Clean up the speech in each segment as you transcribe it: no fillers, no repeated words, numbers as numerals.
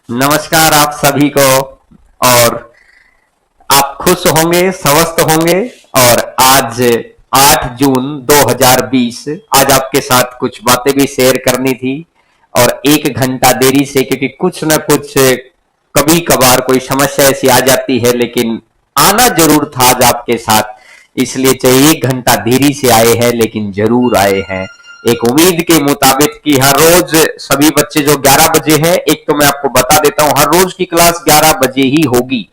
नमस्कार आप सभी को। और आप खुश होंगे, स्वस्थ होंगे। और आज 8 जून 2020, आज आपके साथ कुछ बातें भी शेयर करनी थी। और 1 घंटा देरी से, क्योंकि कुछ ना कुछ कभी कभार कोई समस्या ऐसी आ जाती है, लेकिन आना जरूर था आज आपके साथ। इसलिए चाहे 1 घंटा देरी से आए हैं, लेकिन जरूर आए हैं एक उम्मीद के मुताबिक कि हर रोज सभी बच्चे जो 11 बजे है, एक तो मैं आपको बता देता हूं, हर रोज की क्लास 11 बजे ही होगी।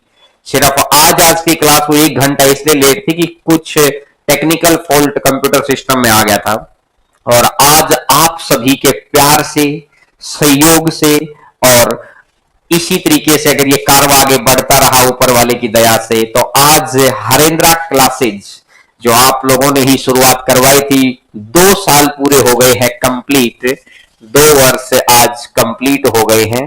सिर्फ आज की क्लास वो 1 घंटा इसलिए लेट थी कि कुछ टेक्निकल फॉल्ट कंप्यूटर सिस्टम में आ गया था। और आज आप सभी के प्यार से, सहयोग से, और इसी तरीके से अगर ये कार्य आगे बढ़ता रहा ऊपर वाले की दया से, तो आज हरेंद्रा क्लासेज जो आप लोगों ने ही शुरुआत करवाई थी, 2 साल पूरे हो गए हैं कंप्लीट। 2 वर्ष आज कंप्लीट हो गए हैं।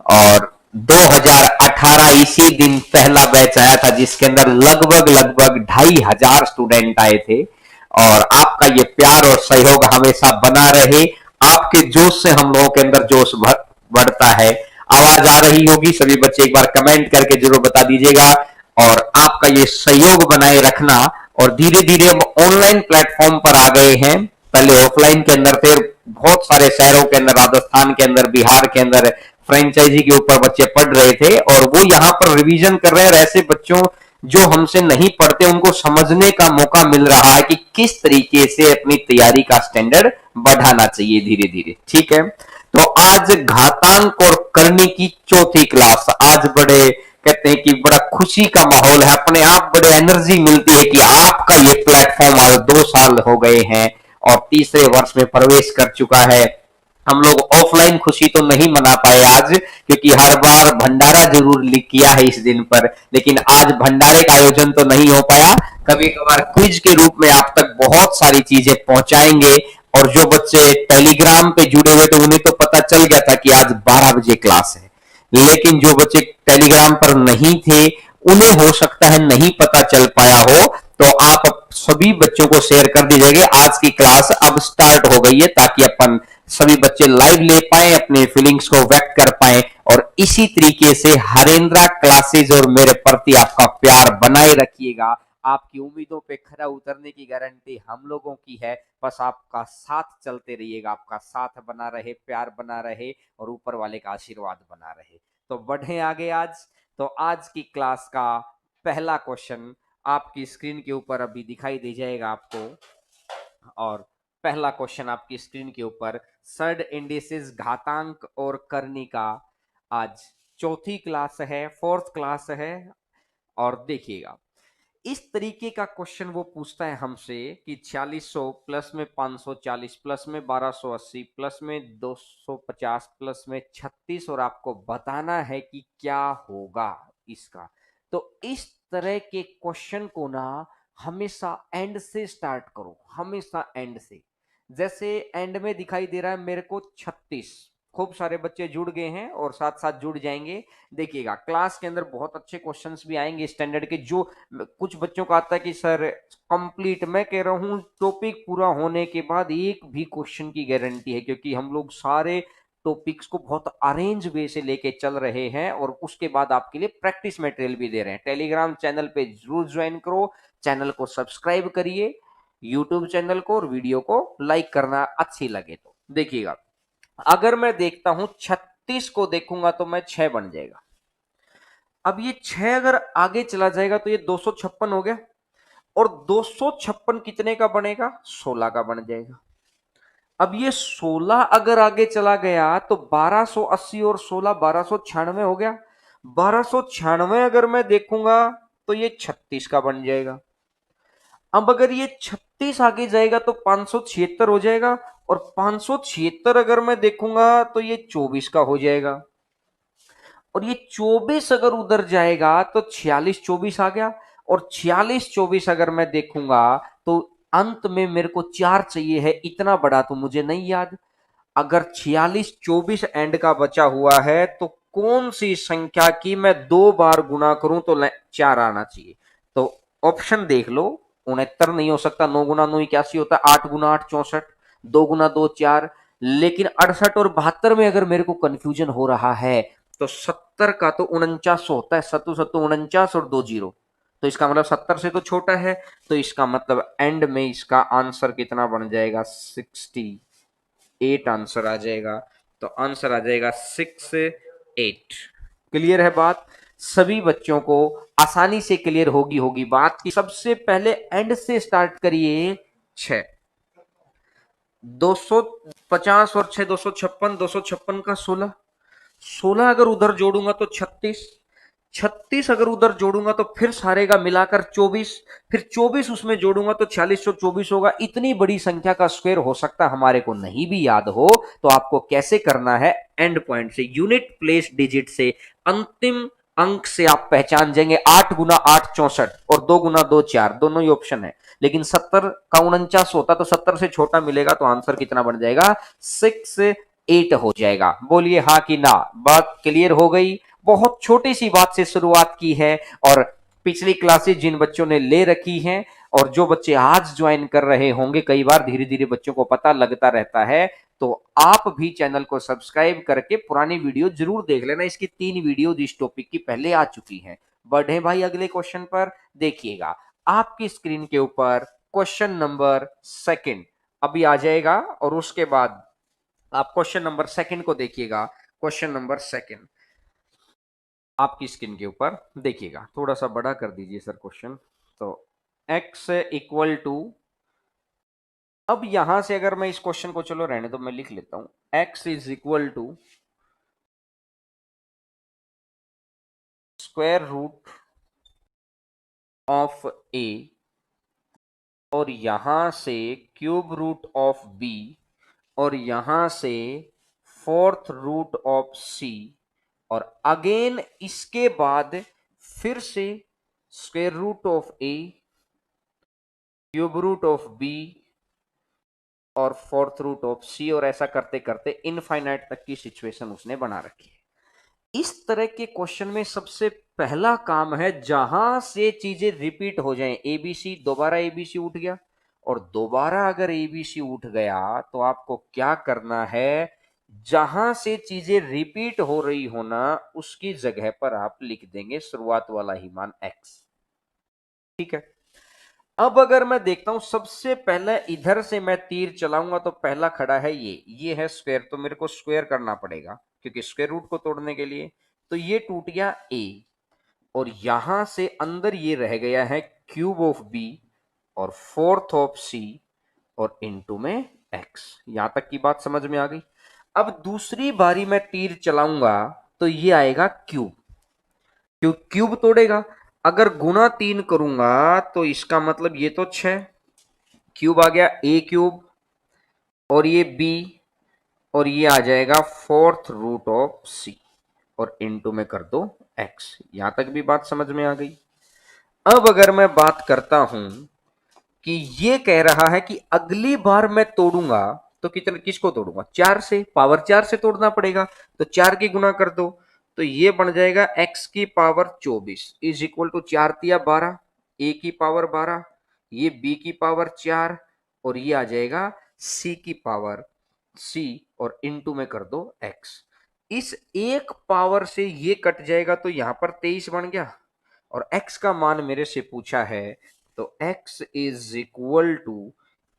और 2018 इसी दिन पहला बैच आया था, जिसके अंदर लगभग लगभग 2,500 स्टूडेंट आए थे। और आपका ये प्यार और सहयोग हमेशा बना रहे। आपके जोश से हम लोगों के अंदर जोश बढ़ता है। आवाज आ रही होगी, सभी बच्चे एक बार कमेंट करके जरूर बता दीजिएगा। और आपका ये सहयोग बनाए रखना। और धीरे धीरे हम ऑनलाइन प्लेटफॉर्म पर आ गए हैं। पहले ऑफलाइन के अंदर थे, बहुत सारे शहरों के अंदर, राजस्थान के अंदर, बिहार के अंदर फ्रेंचाइजी के ऊपर बच्चे पढ़ रहे थे, और वो यहाँ पर रिवीजन कर रहे हैं। ऐसे बच्चों जो हमसे नहीं पढ़ते, उनको समझने का मौका मिल रहा है कि किस तरीके से अपनी तैयारी का स्टैंडर्ड बढ़ाना चाहिए धीरे धीरे। ठीक है, तो आज घातांक और करने की चौथी क्लास। आज बड़े कहते हैं कि बड़ा खुशी का माहौल है, अपने आप बड़े एनर्जी मिलती है कि आपका ये प्लेटफॉर्म आज 2 साल हो गए हैं और तीसरे वर्ष में प्रवेश कर चुका है। हम लोग ऑफलाइन खुशी तो नहीं मना पाए आज, क्योंकि हर बार भंडारा जरूर किया है इस दिन पर, लेकिन आज भंडारे का आयोजन तो नहीं हो पाया। कभी कभार क्विज के रूप में आप तक बहुत सारी चीजें पहुंचाएंगे। और जो बच्चे टेलीग्राम पे जुड़े हुए थे, उन्हें तो पता चल गया था कि आज 12 बजे क्लास है। लेकिन जो बच्चे टेलीग्राम पर नहीं थे, उन्हें हो सकता है नहीं पता चल पाया हो, तो आप सभी बच्चों को शेयर कर दीजिएगा आज की क्लास अब स्टार्ट हो गई है, ताकि अपन सभी बच्चे लाइव ले पाए, अपने फीलिंग्स को व्यक्त कर पाए। और इसी तरीके से हरेंद्रा क्लासेज और मेरे प्रति आपका प्यार बनाए रखिएगा। आपकी उम्मीदों पे खरा उतरने की गारंटी हम लोगों की है। बस आपका साथ चलते रहिएगा, आपका साथ बना रहे, प्यार बना रहे, और ऊपर वाले का आशीर्वाद बना रहे। तो बढ़े आगे आज। तो आज की क्लास का पहला क्वेश्चन आपकी स्क्रीन के ऊपर अभी दिखाई दे जाएगा आपको। और पहला क्वेश्चन आपकी स्क्रीन के ऊपर, सर्ड इंडिसेस घातांक और करनी का आज चौथी क्लास है, फोर्थ क्लास है। और देखिएगा, इस तरीके का क्वेश्चन वो पूछता है हमसे कि 4600 प्लस में 540 प्लस में 1280 प्लस में 250 प्लस में 36, और आपको बताना है कि क्या होगा इसका। तो इस तरह के क्वेश्चन को ना हमेशा एंड से स्टार्ट करो, हमेशा एंड से। जैसे एंड में दिखाई दे रहा है मेरे को 36, खूब सारे बच्चे जुड़ गए हैं और साथ साथ जुड़ जाएंगे। देखिएगा, क्लास के अंदर बहुत अच्छे क्वेश्चंस भी आएंगे स्टैंडर्ड के। जो कुछ बच्चों का आता है कि सर कंप्लीट, मैं कह रहा हूं टॉपिक पूरा होने के बाद एक भी क्वेश्चन की गारंटी है, क्योंकि हम लोग सारे टॉपिक्स को बहुत अरेंज वे से लेके चल रहे हैं। और उसके बाद आपके लिए प्रैक्टिस मटेरियल भी दे रहे हैं। टेलीग्राम चैनल पे जरूर ज्वाइन करो, चैनल को सब्सक्राइब करिए, यूट्यूब चैनल को, और वीडियो को लाइक करना अच्छी लगे तो। देखिएगा, अगर मैं देखता हूं 36 को देखूंगा तो मैं 6 बन जाएगा। अब ये 6 अगर आगे चला जाएगा तो ये 256 हो गया। और 256 कितने का बनेगा? 16 का बन जाएगा। अब ये 16 अगर आगे चला गया तो 1280 और 16 1296 हो गया। 1296 अगर मैं देखूंगा तो ये 36 का बन जाएगा। अब अगर ये 36 आगे जाएगा तो 576 हो जाएगा। और 576 अगर मैं देखूंगा तो ये 24 का हो जाएगा। और ये 24 अगर उधर जाएगा तो 46 24 आ गया। और 46 24 अगर मैं देखूंगा तो अंत में मेरे को 4 चाहिए है, इतना बड़ा तो मुझे नहीं याद। अगर 46 24 एंड का बचा हुआ है तो कौन सी संख्या की मैं 2 बार गुना करूं तो 4 आना चाहिए? तो ऑप्शन देख लो, 69 नहीं हो सकता, 9 गुना 9 81 होता है, 8 गुना 8 64, 2 गुना 2 4, लेकिन 68 और 72 में अगर मेरे को कंफ्यूजन हो रहा है तो 70 का तो 49 होता है, सत्तू सत्तू 49 और 2 जीरो, तो इसका मतलब 70 से तो छोटा है, तो इसका मतलब एंड में इसका आंसर कितना बन जाएगा, 68 आंसर आ जाएगा। तो आंसर आ जाएगा 68। क्लियर है बात? सभी बच्चों को आसानी से क्लियर होगी बात कि सबसे पहले एंड से स्टार्ट करिए। 6, 250 और 6, 256, 256 का 16, 16 अगर उधर जोड़ूंगा तो 36, 36 अगर उधर जोड़ूंगा तो फिर सारे का मिलाकर 24, फिर 24 उसमें जोड़ूंगा तो 4624 होगा। इतनी बड़ी संख्या का स्क्वायर हो सकता है हमारे को नहीं भी याद हो, तो आपको कैसे करना है, एंड पॉइंट से, यूनिट प्लेस डिजिट से, अंतिम अंक से आप पहचान जाएंगे। 8 गुना 8 64 और 2 गुना 2 4, दोनों ही ऑप्शन है, लेकिन 70 का 49 होता तो 70 से छोटा मिलेगा, तो आंसर कितना बन जाएगा, 68 हो जाएगा। बोलिए हाँ कि ना। बात क्लियर हो गई? बहुत छोटी सी बात से शुरुआत की है, और पिछली क्लासेस जिन बच्चों ने ले रखी हैं और जो बच्चे आज ज्वाइन कर रहे होंगे, कई बार धीरे धीरे बच्चों को पता लगता रहता है, तो आप भी चैनल को सब्सक्राइब करके पुरानी वीडियो जरूर देख लेना। इसकी 3 वीडियो इस टॉपिक की पहले आ चुकी हैं। बढ़े भाई अगले क्वेश्चन पर। देखिएगा आपकी स्क्रीन के ऊपर क्वेश्चन नंबर सेकंड अभी आ जाएगा, और उसके बाद आप क्वेश्चन नंबर सेकंड को देखिएगा। क्वेश्चन नंबर सेकंड आपकी स्क्रीन के ऊपर देखिएगा, थोड़ा सा बड़ा कर दीजिए सर क्वेश्चन। तो x इक्वल टू, अब यहां से अगर मैं इस क्वेश्चन को, चलो रहने दो, मैं लिख लेता हूं, x is equal to square root of a, और यहां से क्यूब रूट ऑफ b, और यहां से फोर्थ रूट ऑफ c, और अगेन इसके बाद फिर से square root of a, cube root of b, और फोर्थ रूट ऑफ सी, और ऐसा करते करते इनफाइनाइट तक की सिचुएशन उसने बना रखी है। इस तरह के क्वेश्चन में सबसे पहला काम है, जहां से चीजें रिपीट हो जाएं, एबीसी, दोबारा एबीसी उठ गया, और दोबारा अगर एबीसी उठ गया तो आपको क्या करना है, जहां से चीजें रिपीट हो रही हो ना, उसकी जगह पर आप लिख देंगे शुरुआत वाला ही मान x। ठीक है। अब अगर मैं देखता हूं, सबसे पहले इधर से मैं तीर चलाऊंगा तो पहला खड़ा है ये है स्क्वायर, तो मेरे को स्क्वायर करना पड़ेगा क्योंकि स्क्वायर रूट को तोड़ने के लिए। तो ये टूट गया a, और यहां से अंदर ये रह गया है क्यूब ऑफ b और फोर्थ ऑफ c, और इनटू में x। यहां तक की बात समझ में आ गई। अब दूसरी बारी मैं तीर चलाऊंगा तो ये आएगा क्यूब, क्यूब तोड़ेगा। अगर गुना 3 करूंगा तो इसका मतलब ये तो 6, क्यूब आ गया a क्यूब, और ये b, और ये आ जाएगा फोर्थ रूट ऑफ c, और इनटू में कर दो x। यहां तक भी बात समझ में आ गई। अब अगर मैं बात करता हूं कि ये कह रहा है कि अगली बार मैं तोड़ूंगा तो कितने, किसको तोड़ूंगा, 4 से, पावर 4 से तोड़ना पड़ेगा, तो 4 की गुना कर दो, तो ये बन जाएगा x की पावर 24 इज इक्वल टू 4 तिया 12, a की पावर 12, ये b की पावर 4, और ये आ जाएगा c की पावर c, और इनटू में कर दो x। इस एक पावर से ये कट जाएगा तो यहां पर 23 बन गया, और x का मान मेरे से पूछा है, तो x इज इक्वल टू,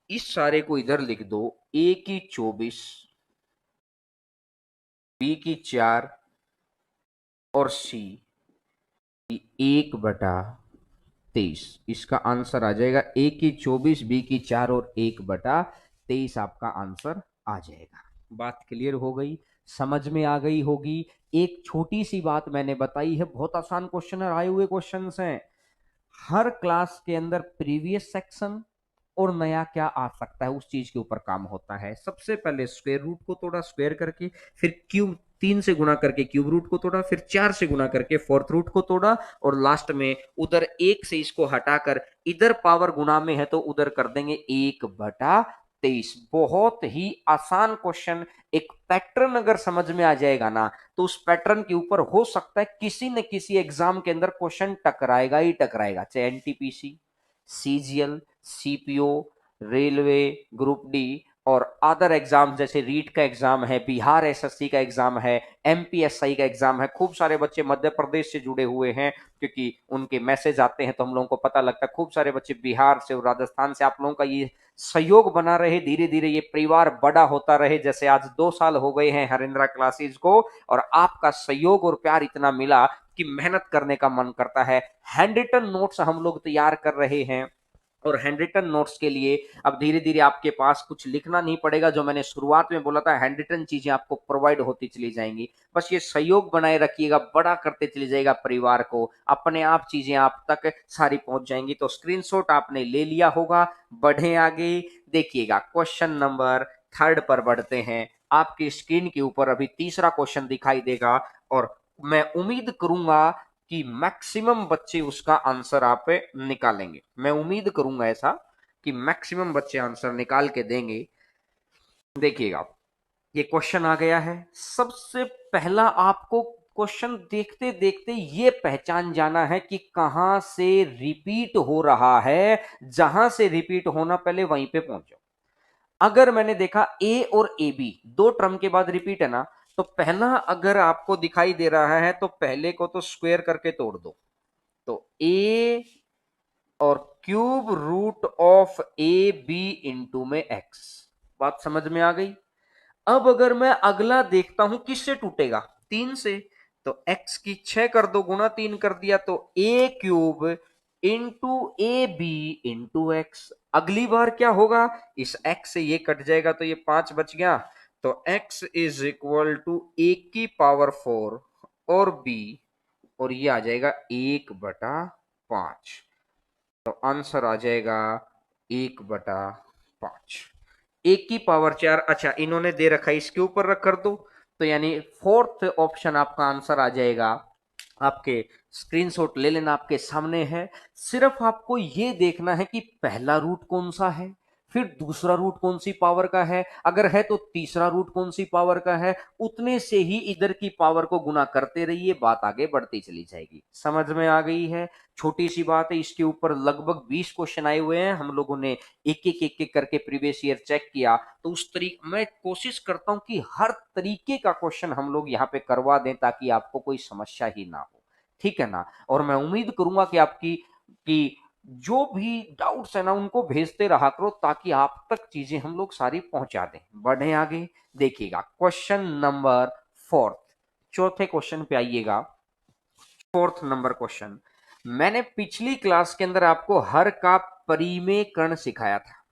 इस सारे को इधर लिख दो, a की 24, b की 4, और c की 1/23। इसका आंसर आ जाएगा a की 24, b की 4 और 1/23 आपका आंसर आ जाएगा। बात क्लियर हो गई, समझ में आ गई होगी। एक छोटी सी बात मैंने बताई है, बहुत आसान क्वेश्चन है, आए हुए क्वेश्चंस हैं। हर क्लास के अंदर प्रीवियस सेक्शन और नया क्या आ सकता है उस चीज के ऊपर काम होता है। सबसे पहले स्क्वायर रूट को तोड़ा स्क्वायर करके, फिर क्यूब 3 से गुना करके क्यूब रूट को तोड़ा, फिर 4 से गुना करके फोर्थ रूट को तोड़ा, और लास्ट में उधर 1 से इसको हटाकर इधर पावर गुना में है तो उधर कर देंगे 1/23। बहुत ही आसान क्वेश्चन। एक पैटर्न अगर समझ में आ जाएगा ना, तो उस पैटर्न के ऊपर हो सकता है किसी न किसी एग्जाम के अंदर क्वेश्चन टकराएगा ही टकराएगा, चाहे NTPC, CGL, CPO, railway, group D, और अदर एग्जाम जैसे रीट का एग्जाम है, बिहार एसएससी का एग्जाम है, एमपीएसआई का एग्जाम है। खूब सारे बच्चे मध्य प्रदेश से जुड़े हुए हैं क्योंकि उनके मैसेज आते हैं तो हम लोगों को पता लगता है। खूब सारे बच्चे बिहार से और राजस्थान से। आप लोगों का ये सहयोग बना रहे, धीरे धीरे ये परिवार बड़ा होता रहे। जैसे आज 2 साल हो गए हैं हरिंद्रा क्लासेस को और आपका सहयोग और प्यार इतना मिला कि मेहनत करने का मन करता है। हैंड रिटन नोट्स हम लोग तैयार कर रहे हैं और हैंड रिटन नोट्स के लिए अब धीरे धीरे आपके पास कुछ लिखना नहीं पड़ेगा। जो मैंने शुरुआत में बोला था, हैंड रिटन चीजें आपको प्रोवाइड होती चली जाएंगी। बस ये सहयोग बनाए रखिएगा, बड़ा करते चले जाएगा परिवार को, अपने आप चीजें आप तक सारी पहुंच जाएंगी। तो स्क्रीनशॉट आपने ले लिया होगा। बढ़े आगे, देखिएगा क्वेश्चन नंबर 3 पर बढ़ते हैं। आपकी स्क्रीन के ऊपर अभी तीसरा क्वेश्चन दिखाई देगा और मैं उम्मीद करूंगा कि मैक्सिमम बच्चे उसका आंसर आप निकालेंगे। मैं उम्मीद करूंगा ऐसा कि मैक्सिमम बच्चे आंसर निकाल के देंगे। देखिएगा, ये क्वेश्चन आ गया है। सबसे पहला आपको क्वेश्चन देखते देखते ये पहचान जाना है कि कहां से रिपीट हो रहा है। जहां से रिपीट होना पहले वहीं पे पहुंचो। अगर मैंने देखा ए और ए बी दो टर्म के बाद रिपीट है ना, तो पहला अगर आपको दिखाई दे रहा है तो पहले को तो स्क्वायर करके तोड़ दो। तो ए और cube root of A B into में एक्स। बात समझ में आ गई। अब अगर मैं अगला देखता हूं किससे टूटेगा, 3 से। तो x की 6 कर दो, गुणा 3 कर दिया तो a cube into A B into X. अगली बार क्या होगा, इस x से ये कट जाएगा तो ये 5 बच गया। तो x इज इक्वल टू ए की पावर 4 और b, और ये आ जाएगा 1/5। तो आंसर आ जाएगा 1/5। एक की पावर 4। अच्छा, इन्होंने दे रखा है, इसके ऊपर रख कर दो। तो यानी फोर्थ ऑप्शन आपका आंसर आ जाएगा। आपके स्क्रीनशॉट ले लेना, आपके सामने है। सिर्फ आपको ये देखना है कि पहला रूट कौन सा है, फिर दूसरा रूट कौन सी पावर का है, अगर है तो तीसरा रूट कौन सी पावर का है। उतने से ही इधर की पावर को गुना करते रहिए, बात आगे बढ़ती चली जाएगी। समझ में आ गई है। छोटी सी बात है, इसके ऊपर लगभग 20 क्वेश्चन आए हुए हैं। हम लोगों ने एक एक करके प्रीवियस ईयर चेक किया। तो उस तरीके मैं कोशिश करता हूं कि हर तरीके का क्वेश्चन हम लोग यहाँ पे करवा दें ताकि आपको कोई समस्या ही ना हो। ठीक है ना। और मैं उम्मीद करूंगा कि आपकी कि जो भी डाउट्स है ना उनको भेजते रहा करो ताकि आप तक चीजें हम लोग सारी पहुंचा दें। बढ़े आगे, देखिएगा क्वेश्चन नंबर 4। चौथे क्वेश्चन पे आइएगा। फोर्थ नंबर क्वेश्चन, मैंने पिछली क्लास के अंदर आपको हर का परिमेयकरण सिखाया था।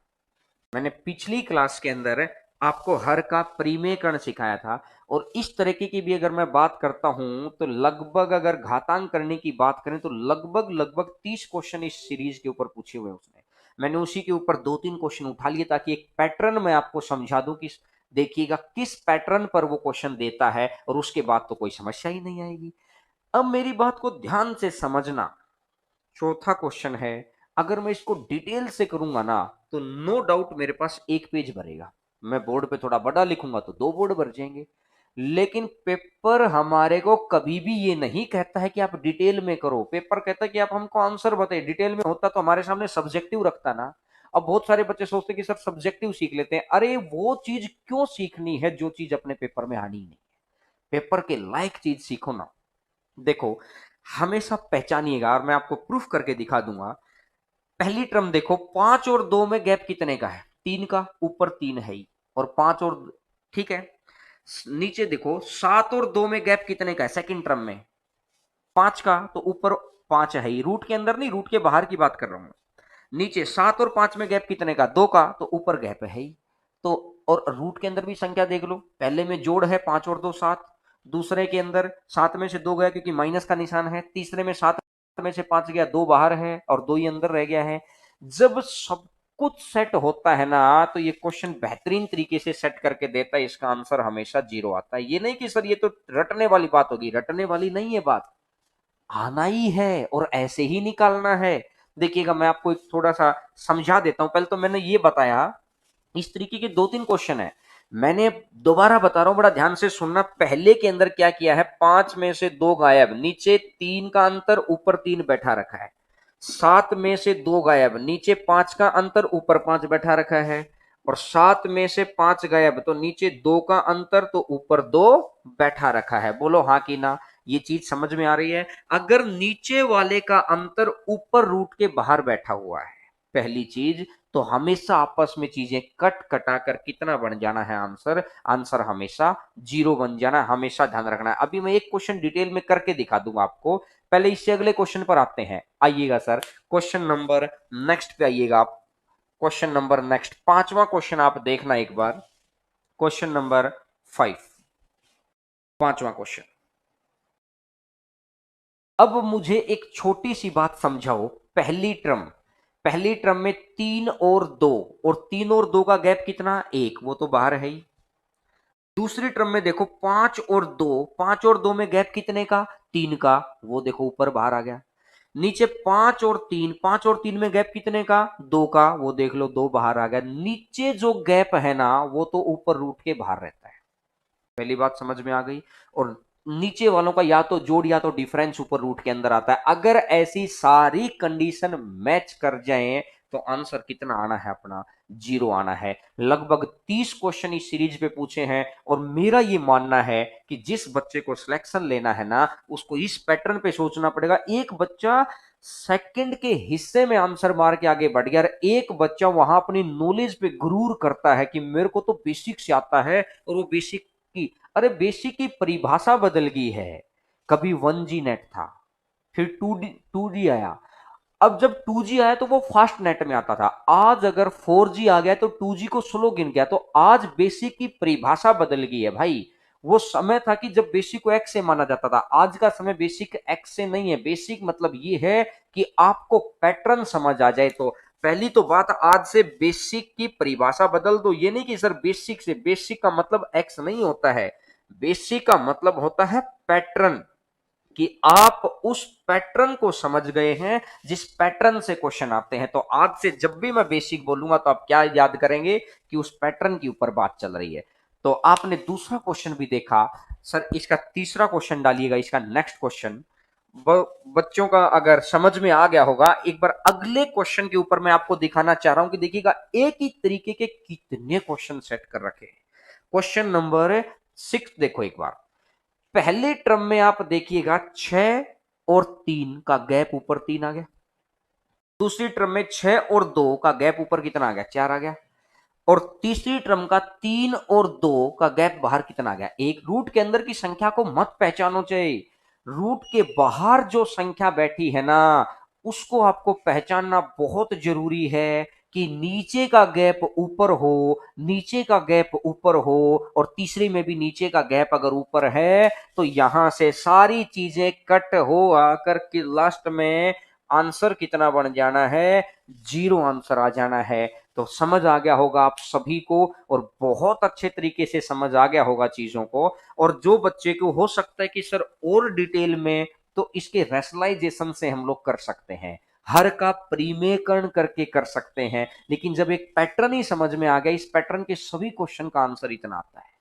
मैंने पिछली क्लास के अंदर आपको हर का परिमेयकरण सिखाया था। और इस तरीके की भी अगर मैं बात करता हूं तो लगभग अगर घातांक करने की बात करें तो लगभग लगभग 30 क्वेश्चन इस सीरीज के ऊपर पूछे हुए उसने। मैंने उसी के ऊपर 2-3 क्वेश्चन उठा लिए ताकि एक पैटर्न मैं आपको समझा दूं कि देखिएगा किस पैटर्न पर वो क्वेश्चन देता है और उसके बाद तो कोई समस्या ही नहीं आएगी। अब मेरी बात को ध्यान से समझना। चौथा क्वेश्चन है, अगर मैं इसको डिटेल से करूंगा ना तो नो डाउट मेरे पास एक पेज भरेगा। मैं बोर्ड पे थोड़ा बड़ा लिखूंगा तो 2 बोर्ड भर जाएंगे। लेकिन पेपर हमारे को कभी भी ये नहीं कहता है कि आप डिटेल में करो। पेपर कहता है कि आप हमको आंसर बताइए। डिटेल में होता तो हमारे सामने सब्जेक्टिव रखता ना। अब बहुत सारे बच्चे सोचते कि सर सब्जेक्टिव सीख लेते हैं। अरे वो चीज क्यों सीखनी है जो चीज अपने पेपर में आनी नहीं है। पेपर के लायक चीज सीखो ना। देखो, हमेशा पहचानिएगा और मैं आपको प्रूफ करके दिखा दूंगा। पहली टर्म देखो, 5 और 2 में गैप कितने का है, 3 का। ऊपर 3 है ही, और 5 और, ठीक है। नीचे देखो, 7 और 2 में गैप कितने का है सेकंड टर्म में, 5 का। तो ऊपर 5 है ही, रूट के अंदर नहीं, रूट के बाहर की बात कर रहा हूं। नीचे 7 और 5 में गैप कितने का, 2 का। तो ऊपर गैप है ही। तो और रूट के अंदर भी संख्या देख लो, पहले में जोड़ है 5 और 2 7। दूसरे के अंदर 7 में से 2 गया क्योंकि माइनस का निशान है। तीसरे में 7 में से 5 गया, 2 बाहर है और 2 ही अंदर रह गया है। जब सब कुछ सेट होता है ना तो ये क्वेश्चन बेहतरीन तरीके से सेट करके देता है। इसका आंसर हमेशा 0 आता है। ये नहीं कि सर ये तो रटने वाली बात होगी, रटने वाली नहीं है बात, आना ही है और ऐसे ही निकालना है। देखिएगा, मैं आपको एक थोड़ा सा समझा देता हूं। पहले तो मैंने ये बताया, इस तरीके के 2-3 क्वेश्चन है। मैंने दोबारा बता रहा हूं, बड़ा ध्यान से सुनना। पहले के अंदर क्या किया है, 5 में से 2 गायब, नीचे 3 का अंतर, ऊपर 3 बैठा रखा है। 7 में से 2 गायब, नीचे 5 का अंतर, ऊपर 5 बैठा रखा है। और 7 में से 5 गायब, तो नीचे 2 का अंतर तो ऊपर 2 बैठा रखा है। बोलो हाँ कि ना? ये चीज समझ में आ रही है? अगर नीचे वाले का अंतर ऊपर रूट के बाहर बैठा हुआ है, पहली चीज, तो हमेशा आपस में चीजें कट कटा कर कितना बन जाना है आंसर? आंसर हमेशा 0 बन जाना है, हमेशा ध्यान रखना है। अभी मैं एक क्वेश्चन डिटेल में करके दिखा दूंगा आपको, पहले इससे अगले क्वेश्चन पर आते हैं। आइएगा सर, क्वेश्चन नंबर नेक्स्ट पे आइएगा आप। क्वेश्चन नंबर नेक्स्ट, पांचवा क्वेश्चन आप देखना एक बार। क्वेश्चन नंबर 5, पांचवा क्वेश्चन। अब मुझे एक छोटी सी बात समझाओ। पहली टर्म में 3 और 2, और 3 और 2 का गैप कितना? 1, वो तो बाहर है ही। दूसरी टर्म में देखो 5 और 2, 5 और 2 में गैप कितने का? 3 का, वो देखो ऊपर बाहर आ गया। नीचे 5 और 3, 5 और 3 में गैप कितने का? 2 का, वो देख लो 2 बाहर आ गया। नीचे जो गैप है ना, वो तो ऊपर रूट के बाहर रहता है। पहली बात समझ में आ गई? और नीचे वालों का या तो जोड़ या तो डिफरेंस ऊपर रूट के अंदर आता है। अगर ऐसी सारी कंडीशन मैच कर जाएं, तो आंसर कितना आना है अपना? 0 आना है। लगभग 30 क्वेश्चन इस सीरीज पे पूछे हैं, और मेरा ये मानना है कि जिस बच्चे को सिलेक्शन लेना है ना, उसको इस पैटर्न पे सोचना पड़ेगा। एक बच्चा सेकंड के हिस्से में आंसर मार के आगे बढ़ गया, एक बच्चा वहां अपनी नॉलेज पे गुरूर करता है कि मेरे को तो बेसिक से आता है, और वो बेसिक की, अरे बेसिक की परिभाषा बदल गई है। कभी 1G नेट था, फिर 2G आया। अब जब 2G आया तो वो फास्ट नेट में आता था। आज अगर 4G आ गया तो 2G को स्लो गिन गया। तो आज बेसिक की परिभाषा बदल गई है भाई। वो समय था कि जब बेसिक को एक्स से माना जाता था, आज का समय बेसिक एक्स से नहीं है। बेसिक मतलब ये है कि आपको पैटर्न समझ आ जाए। तो पहली तो बात, आज से बेसिक की परिभाषा बदल दो। ये नहीं कि सर बेसिक से, बेसिक का मतलब एक्स नहीं होता है। बेसिक का मतलब होता है पैटर्न, कि आप उस पैटर्न को समझ गए हैं जिस पैटर्न से क्वेश्चन आते हैं। तो आज से जब भी मैं बेसिक बोलूंगा तो आप क्या याद करेंगे? कि उस पैटर्न के ऊपर बात चल रही है। तो आपने दूसरा क्वेश्चन भी देखा। सर इसका तीसरा क्वेश्चन डालिएगा, इसका नेक्स्ट क्वेश्चन। बच्चों का अगर समझ में आ गया होगा, एक बार अगले क्वेश्चन के ऊपर मैं आपको दिखाना चाह रहा हूं कि देखिएगा एक ही तरीके के कितने क्वेश्चन सेट कर रखे हैं। क्वेश्चन नंबर 6 देखो एक बार। पहले टर्म में आप देखिएगा 6 और 3 का गैप ऊपर 3 आ गया। दूसरी टर्म में 6 और 2 का गैप ऊपर कितना आ गया? 4 आ गया। और तीसरी टर्म का 3 और 2 का गैप बाहर कितना आ गया? एक। रूट के अंदर की संख्या को मत पहचानो चाहिए, रूट के बाहर जो संख्या बैठी है ना, उसको आपको पहचानना बहुत जरूरी है। कि नीचे का गैप ऊपर हो, नीचे का गैप ऊपर हो, और तीसरे में भी नीचे का गैप अगर ऊपर है, तो यहां से सारी चीजें कट हो आकर के लास्ट में आंसर कितना बन जाना है? 0 आंसर आ जाना है। तो समझ आ गया होगा आप सभी को, और बहुत अच्छे तरीके से समझ आ गया होगा चीजों को। और जो बच्चे को हो सकता है कि सर और डिटेल में, तो इसके रैशनलाइजेशन से हम लोग कर सकते हैं, हर का परिमेयकरण करके कर सकते हैं। लेकिन जब एक पैटर्न ही समझ में आ गया, इस पैटर्न के सभी क्वेश्चन का आंसर इतना आता है।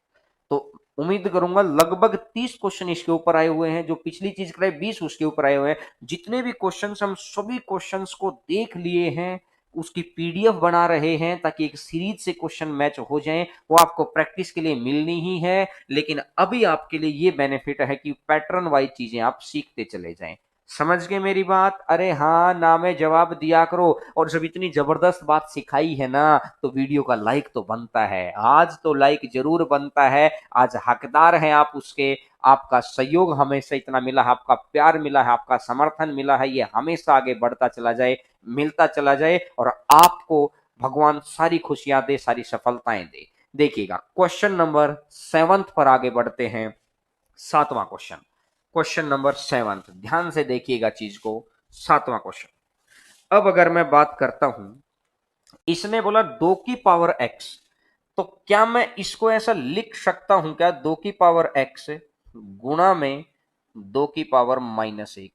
तो उम्मीद करूंगा लगभग 30 क्वेश्चन इसके ऊपर आए हुए हैं। जो पिछली चीज कराई 20 उसके ऊपर आए हुए हैं। जितने भी क्वेश्चंस, हम सभी क्वेश्चंस को देख लिए हैं, उसकी पीडीएफ बना रहे हैं, ताकि एक सीरीज से क्वेश्चन मैच हो जाएं। वो आपको प्रैक्टिस के लिए मिलनी ही है, लेकिन अभी आपके लिए ये बेनिफिट है कि पैटर्न वाइज चीजें आप सीखते चले जाएं। समझ गए मेरी बात? अरे हाँ ना में जवाब दिया करो। और जब इतनी जबरदस्त बात सिखाई है ना, तो वीडियो का लाइक तो बनता है, आज तो लाइक जरूर बनता है। आज हकदार हैं आप उसके। आपका सहयोग हमेशा इतना मिला है, आपका प्यार मिला है, आपका समर्थन मिला है, ये हमेशा आगे बढ़ता चला जाए, मिलता चला जाए, और आपको भगवान सारी खुशियां दे, सारी सफलताएं दे। देखिएगा क्वेश्चन नंबर 7 पर आगे बढ़ते हैं। 7वां क्वेश्चन, क्वेश्चन नंबर 7, ध्यान से देखिएगा चीज को। 7वां क्वेश्चन। अब अगर मैं बात करता हूं, इसने बोला 2 की पावर x, तो क्या मैं इसको ऐसा लिख सकता हूं क्या? 2 की पावर x गुणा में 2 की पावर -1,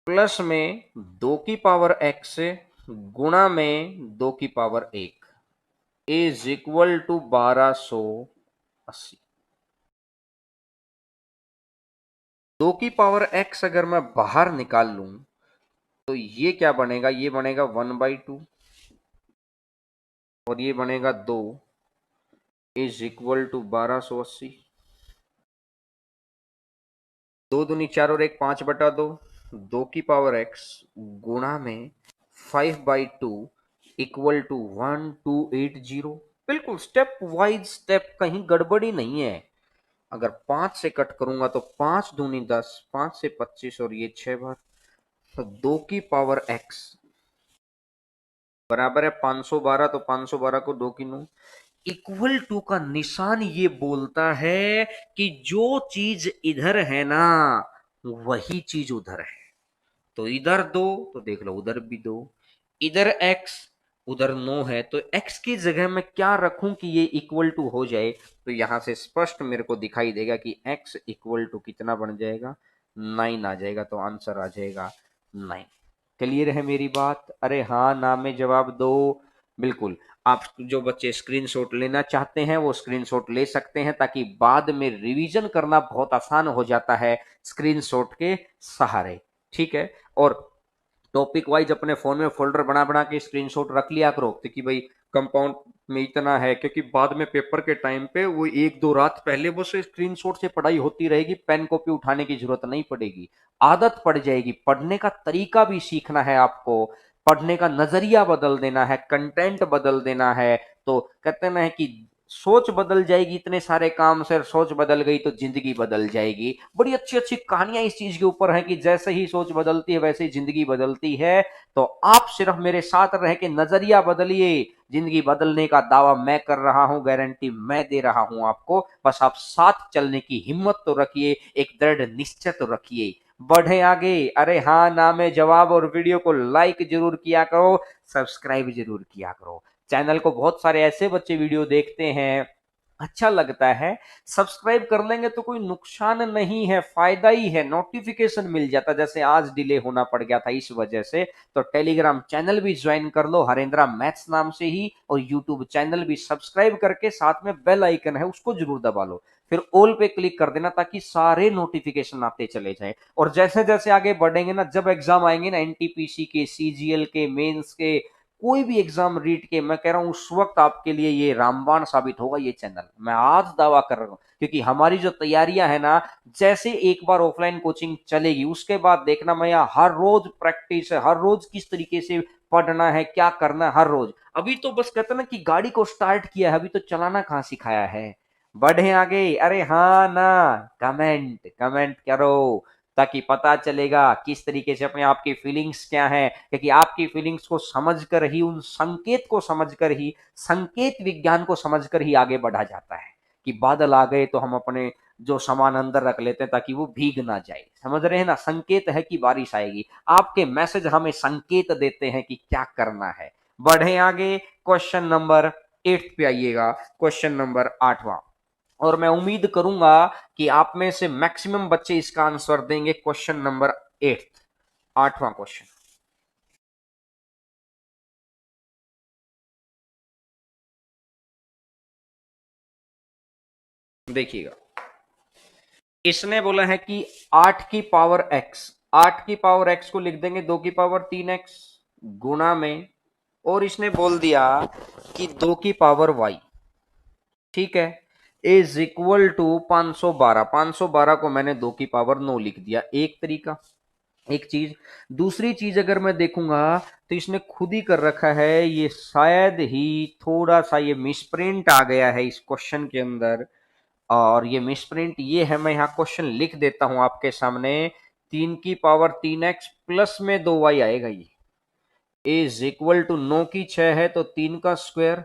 प्लस में 2 की पावर x गुणा में 2 की पावर 1 इज इक्वल टू 1280। 2 की पावर x अगर मैं बाहर निकाल लूं, तो ये क्या बनेगा, ये बनेगा 1/2 और ये बनेगा 2 इज इक्वल टू 1280। दो दूनी चार और एक 5/2, 2 की पावर x गुणा में 5/2 इक्वल टू 1280। बिल्कुल स्टेप वाइज स्टेप, कहीं गड़बड़ी नहीं है। अगर 5 से कट करूंगा तो 5 दूनी 10, 5 से 25 और ये 6 बार, तो 2 की पावर x बराबर है 512। तो 512 को 2 की 9 इक्वल टू का निशान ये बोलता है कि जो चीज इधर है ना वही चीज उधर है। तो इधर 2 तो देख लो उधर भी 2, इधर x उधर 9 है, तो x की जगह मैं क्या रखूं कि ये इक्वल टू हो जाए। तो यहां से स्पष्ट मेरे को दिखाई देगा कि x इक्वल टू कितना बन जाएगा, 9 आ जाएगा। तो आंसर आ जाएगा 9। क्लियर है मेरी बात? अरे हाँ ना में जवाब दो। बिल्कुल। आप जो बच्चे स्क्रीनशॉट लेना चाहते हैं वो स्क्रीनशॉट ले सकते हैं, ताकि बाद में रिवीजन करना बहुत आसान हो जाता है स्क्रीनशॉट के सहारे। ठीक है। और टॉपिक वाइज अपने फोन में फोल्डर बना बना के स्क्रीनशॉट रख लिया करो कि भाई कंपाउंड में इतना है, क्योंकि बाद में पेपर के टाइम पे वो 1-2 रात पहले वो से स्क्रीनशॉट से पढ़ाई होती रहेगी, पेन कॉपी उठाने की जरूरत नहीं पड़ेगी। आदत पड़ जाएगी, पढ़ने का तरीका भी सीखना है आपको, पढ़ने का नजरिया बदल देना है, कंटेंट बदल देना है। तो कहते ना है कि सोच बदल जाएगी, इतने सारे काम से सोच बदल गई तो जिंदगी बदल जाएगी। बड़ी अच्छी अच्छी कहानियां इस चीज के ऊपर है कि जैसे ही सोच बदलती है वैसे ही जिंदगी बदलती है। तो आप सिर्फ मेरे साथ रह के नजरिया बदलिए, जिंदगी बदलने का दावा मैं कर रहा हूं, गारंटी मैं दे रहा हूं आपको। बस आप साथ चलने की हिम्मत तो रखिए, एक दृढ़ निश्चय तो रखिए। बढ़े आगे। अरे हाँ ना में जवाब, और वीडियो को लाइक जरूर किया करो, सब्सक्राइब जरूर किया करो। चैनल को बहुत सारे ऐसे बच्चे वीडियो देखते हैं, अच्छा लगता है, सब्सक्राइब कर लेंगे तो कोई नुकसान नहीं है, फायदा ही है, नोटिफिकेशन मिल जाता। जैसे आज डिले होना पड़ गया था इस वजह से, तो टेलीग्राम चैनल भी ज्वाइन कर लो हरेंद्रा मैथ्स नाम से ही, और यूट्यूब चैनल भी सब्सक्राइब करके साथ में बेल आइकन है उसको जरूर दबा लो, फिर ऑल पे क्लिक कर देना ताकि सारे नोटिफिकेशन आते चले जाए। और जैसे जैसे आगे बढ़ेंगे ना, जब एग्जाम आएंगे ना, एनटीपीसी के, सीजीएल के, मेंस के, कोई भी एग्जाम रीट के, मैं कह रहा हूं उस वक्त आपके लिए ये रामबाण साबित होगा ये चैनल, मैं आज दावा कर रहा हूं। क्योंकि हमारी जो तैयारियां है ना, जैसे एक बार ऑफलाइन कोचिंग चलेगी उसके बाद देखना मैं यहाँ हर रोज प्रैक्टिस है, हर रोज किस तरीके से पढ़ना है, क्या करना है हर रोज। अभी तो बस कहते ना कि गाड़ी को स्टार्ट किया है, अभी तो चलाना कहाँ सिखाया है। बढ़े आगे। अरे हाँ ना, कमेंट कमेंट करो, ताकि पता चलेगा किस तरीके से अपने आपकी फीलिंग्स क्या है। क्योंकि आपकी फीलिंग्स को समझकर ही, उन संकेत को समझकर ही, संकेत विज्ञान को समझकर ही आगे बढ़ा जाता है। कि बादल आ गए तो हम अपने जो सामान अंदर रख लेते हैं ताकि वो भीग ना जाए, समझ रहे हैं ना, संकेत है कि बारिश आएगी। आपके मैसेज हमें संकेत देते हैं कि क्या करना है। बढ़े आगे। क्वेश्चन नंबर 8 पे आइएगा, क्वेश्चन नंबर 8वां। और मैं उम्मीद करूंगा कि आप में से मैक्सिमम बच्चे इसका आंसर देंगे। क्वेश्चन नंबर 8, 8वां क्वेश्चन देखिएगा। इसने बोला है कि 8 की पावर x, 8 की पावर x को लिख देंगे 2 की पावर 3x गुणा में, और इसने बोल दिया कि 2 की पावर y, ठीक है, इज इक्वल टू 512। 512 को मैंने 2 की पावर 9 लिख दिया, एक तरीका, एक चीज। दूसरी चीज अगर मैं देखूंगा तो इसने खुद ही कर रखा है, ये शायद ही थोड़ा सा ये मिसप्रिंट आ गया है इस क्वेश्चन के अंदर। और ये मिसप्रिंट ये है, मैं यहाँ क्वेश्चन लिख देता हूं आपके सामने। 3 की पावर 3x प्लस में 2y आएगा, ये इज इक्वल टू 9 की 6 है तो 3 का स्क्वायर,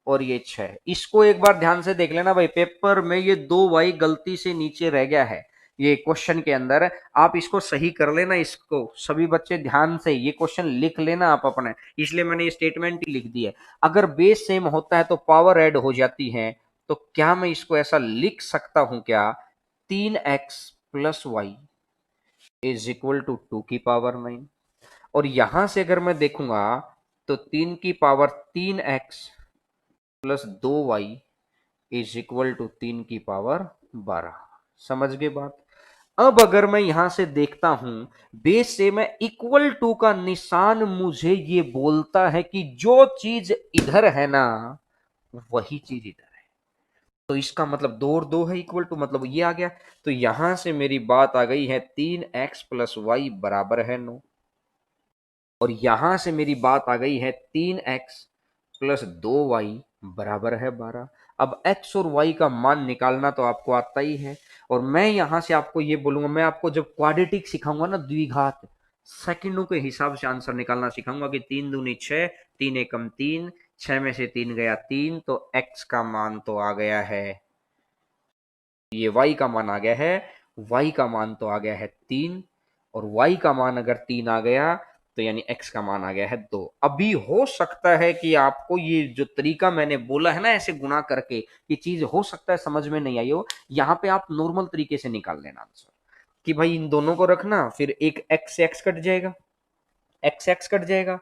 और ये 6। इसको एक बार ध्यान से देख लेना भाई, पेपर में ये 2y गलती से नीचे रह गया है ये क्वेश्चन के अंदर, आप इसको सही कर लेना। इसको सभी बच्चे ध्यान से ये क्वेश्चन लिख लेना आप अपने, इसलिए मैंने ये स्टेटमेंट ही लिख दी है। अगर बेस सेम होता है तो पावर ऐड हो जाती है, तो क्या मैं इसको ऐसा लिख सकता हूं क्या, 3x+y इज इक्वल टू 2 की पावर 9। और यहां से अगर मैं देखूंगा तो 3 की power 3x plus 2y is equal to 3 की पावर 12। समझ गए बात? अब अगर मैं यहां से देखता हूं, बेस से मैं इक्वल टू का निशान मुझे ये बोलता है कि जो चीज इधर है ना, वही चीज इधर है। तो इसका मतलब 2 और 2 है इक्वल टू, मतलब ये आ गया। तो यहां से मेरी बात आ गई है 3x प्लस वाई बराबर है 9। और यहां से मेरी बात आ गई है 3x प्लस 2y बराबर है 12। अब x और y का मान निकालना तो आपको आता ही है। और मैं यहां से आपको ये बोलूंगा, मैं आपको जब क्वाड्रेटिक सिखाऊंगा ना, द्विघात, सेकंडों के हिसाब से आंसर निकालना सिखाऊंगा कि 3 दूनी 6, 3 एकम 3, 6 में से 3 गया 3, तो x का मान तो आ गया है, ये y का मान आ गया है, y का मान तो आ गया है 3। और y का मान अगर 3 आ गया तो यानी x का मान आ गया है 2। अभी हो सकता है कि आपको ये जो तरीका मैंने बोला है ना ऐसे गुणा करके, ये चीज हो सकता है समझ में नहीं आई हो। यहाँ पे आप नॉर्मल तरीके से निकाल लेना आंसर कि भाई इन दोनों को रखना, फिर एक x से x कट जाएगा, x से x कट जाएगा,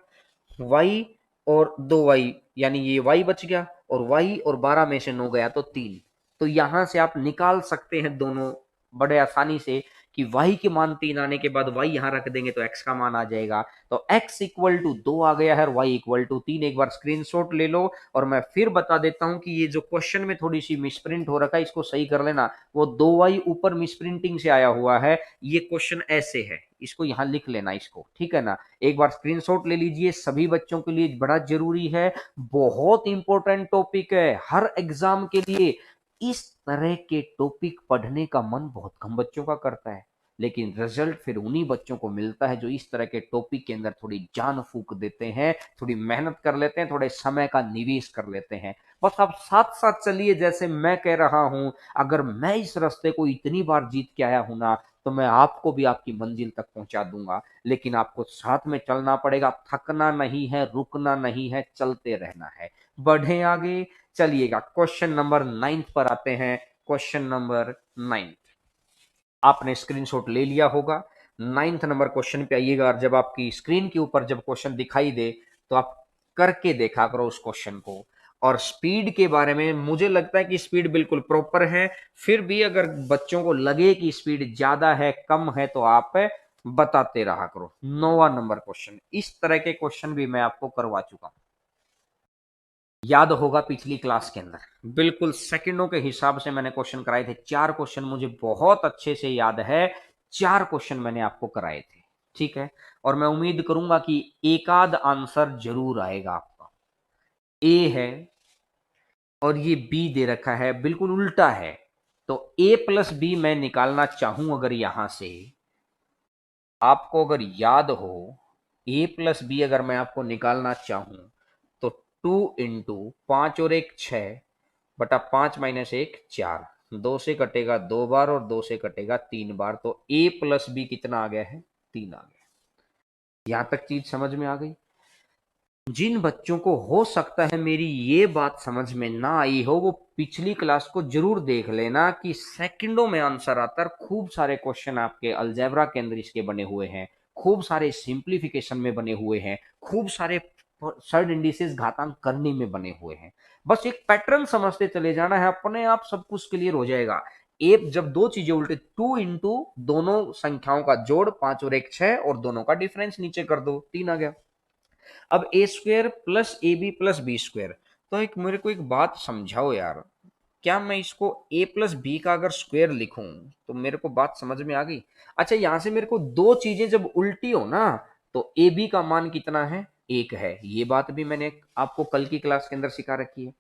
y और 2y, यानी ये y बच गया, और y और 12 में से 9 गया तो 3। तो यहां से आप निकाल सकते हैं दोनों बड़े आसानी से कि y के मान 3 आने के बाद y यहां रख देंगे तो x का मान आ जाएगा। तो x इक्वल टू 2 आ गया है और y इक्वल टू 3। एक बार स्क्रीनशॉट ले लो। और मैं फिर बता देता हूं कि ये जो क्वेश्चन में थोड़ी सी मिसप्रिंट हो रखा है, इसको सही कर लेना। वो 2y ऊपर मिसप्रिंटिंग से आया हुआ है, ये क्वेश्चन ऐसे है, इसको यहां लिख लेना इसको, ठीक है ना। एक बार स्क्रीनशॉट ले लीजिए, सभी बच्चों के लिए बड़ा जरूरी है, बहुत इंपॉर्टेंट टॉपिक है हर एग्जाम के लिए। इस तरह के टॉपिक पढ़ने का मन बहुत कम बच्चों का करता है, लेकिन रिजल्ट फिर उन्हीं बच्चों को मिलता है जो इस तरह के टॉपिक के अंदर थोड़ी जान फूंक देते हैं, थोड़ी मेहनत कर लेते हैं, थोड़े समय का निवेश कर लेते हैं। बस आप साथ साथ चलिए, जैसे मैं कह रहा हूं, अगर मैं इस रास्ते को इतनी बार जीत के आया हूं ना, तो मैं आपको भी आपकी मंजिल तक पहुंचा दूंगा। लेकिन आपको साथ में चलना पड़ेगा, थकना नहीं है, रुकना नहीं है, चलते रहना है। बढ़े आगे, चलिएगा क्वेश्चन नंबर 9 पर आते हैं। क्वेश्चन नंबर 9 आपने स्क्रीनशॉट ले लिया होगा। 9th नंबर क्वेश्चन पे आइएगा, और जब आपकी स्क्रीन के ऊपर जब क्वेश्चन दिखाई दे तो आप करके देखा करो उस क्वेश्चन को। और स्पीड के बारे में मुझे लगता है कि स्पीड बिल्कुल प्रॉपर है, फिर भी अगर बच्चों को लगे कि स्पीड ज्यादा है कम है तो आप बताते रहा करो। 9वां नंबर क्वेश्चन, इस तरह के क्वेश्चन भी मैं आपको करवा चुका हूं, याद होगा पिछली क्लास के अंदर, बिल्कुल सेकंडों के हिसाब से मैंने क्वेश्चन कराए थे। 4 क्वेश्चन मुझे बहुत अच्छे से याद है, 4 क्वेश्चन मैंने आपको कराए थे, ठीक है। और मैं उम्मीद करूंगा कि एक आध आंसर जरूर आएगा आपका। ए है और ये बी दे रखा है, बिल्कुल उल्टा है। तो ए प्लस बी मैं निकालना चाहूं अगर यहां से, आपको अगर याद हो, ए प्लस बी अगर मैं आपको निकालना चाहूं तो 2 इंटू 5 और 1 6 बटा 5 - 1 4, 2 से कटेगा 2 बार और 2 से कटेगा 3 बार, तो ए प्लस बी कितना आ गया है, 3 आ गया। यहां तक चीज समझ में आ गई। जिन बच्चों को हो सकता है मेरी ये बात समझ में ना आई हो, वो पिछली क्लास को जरूर देख लेना कि सेकंडों में आंसर आता है। खूब सारे क्वेश्चन आपके अलजेब्रा के अंदर इसके बने हुए हैं, खूब सारे सिंप्लीफिकेशन में बने हुए हैं, खूब सारे सर्ड इंडिसेस घातांक करने में बने हुए हैं। बस एक पैटर्न समझते चले जाना है, अपने आप सब कुछ क्लियर हो जाएगा। एक जब दो चीजें उल्टे, 2 इंटू दोनों संख्याओं का जोड़, 5 और 1 6, और दोनों का डिफरेंस नीचे कर दो, 3 आ गया। अब A square plus A B plus B square, तो एक मेरे को एक बात समझाओ यार, क्या मैं इसको ए प्लस बी का अगर स्क्वेयर लिखूं तो मेरे को बात समझ में आ गई। अच्छा, यहां से मेरे को दो चीजें जब उल्टी हो ना, तो ए बी का मान कितना है, 1 है। ये बात भी मैंने आपको कल की क्लास के अंदर सिखा रखी है।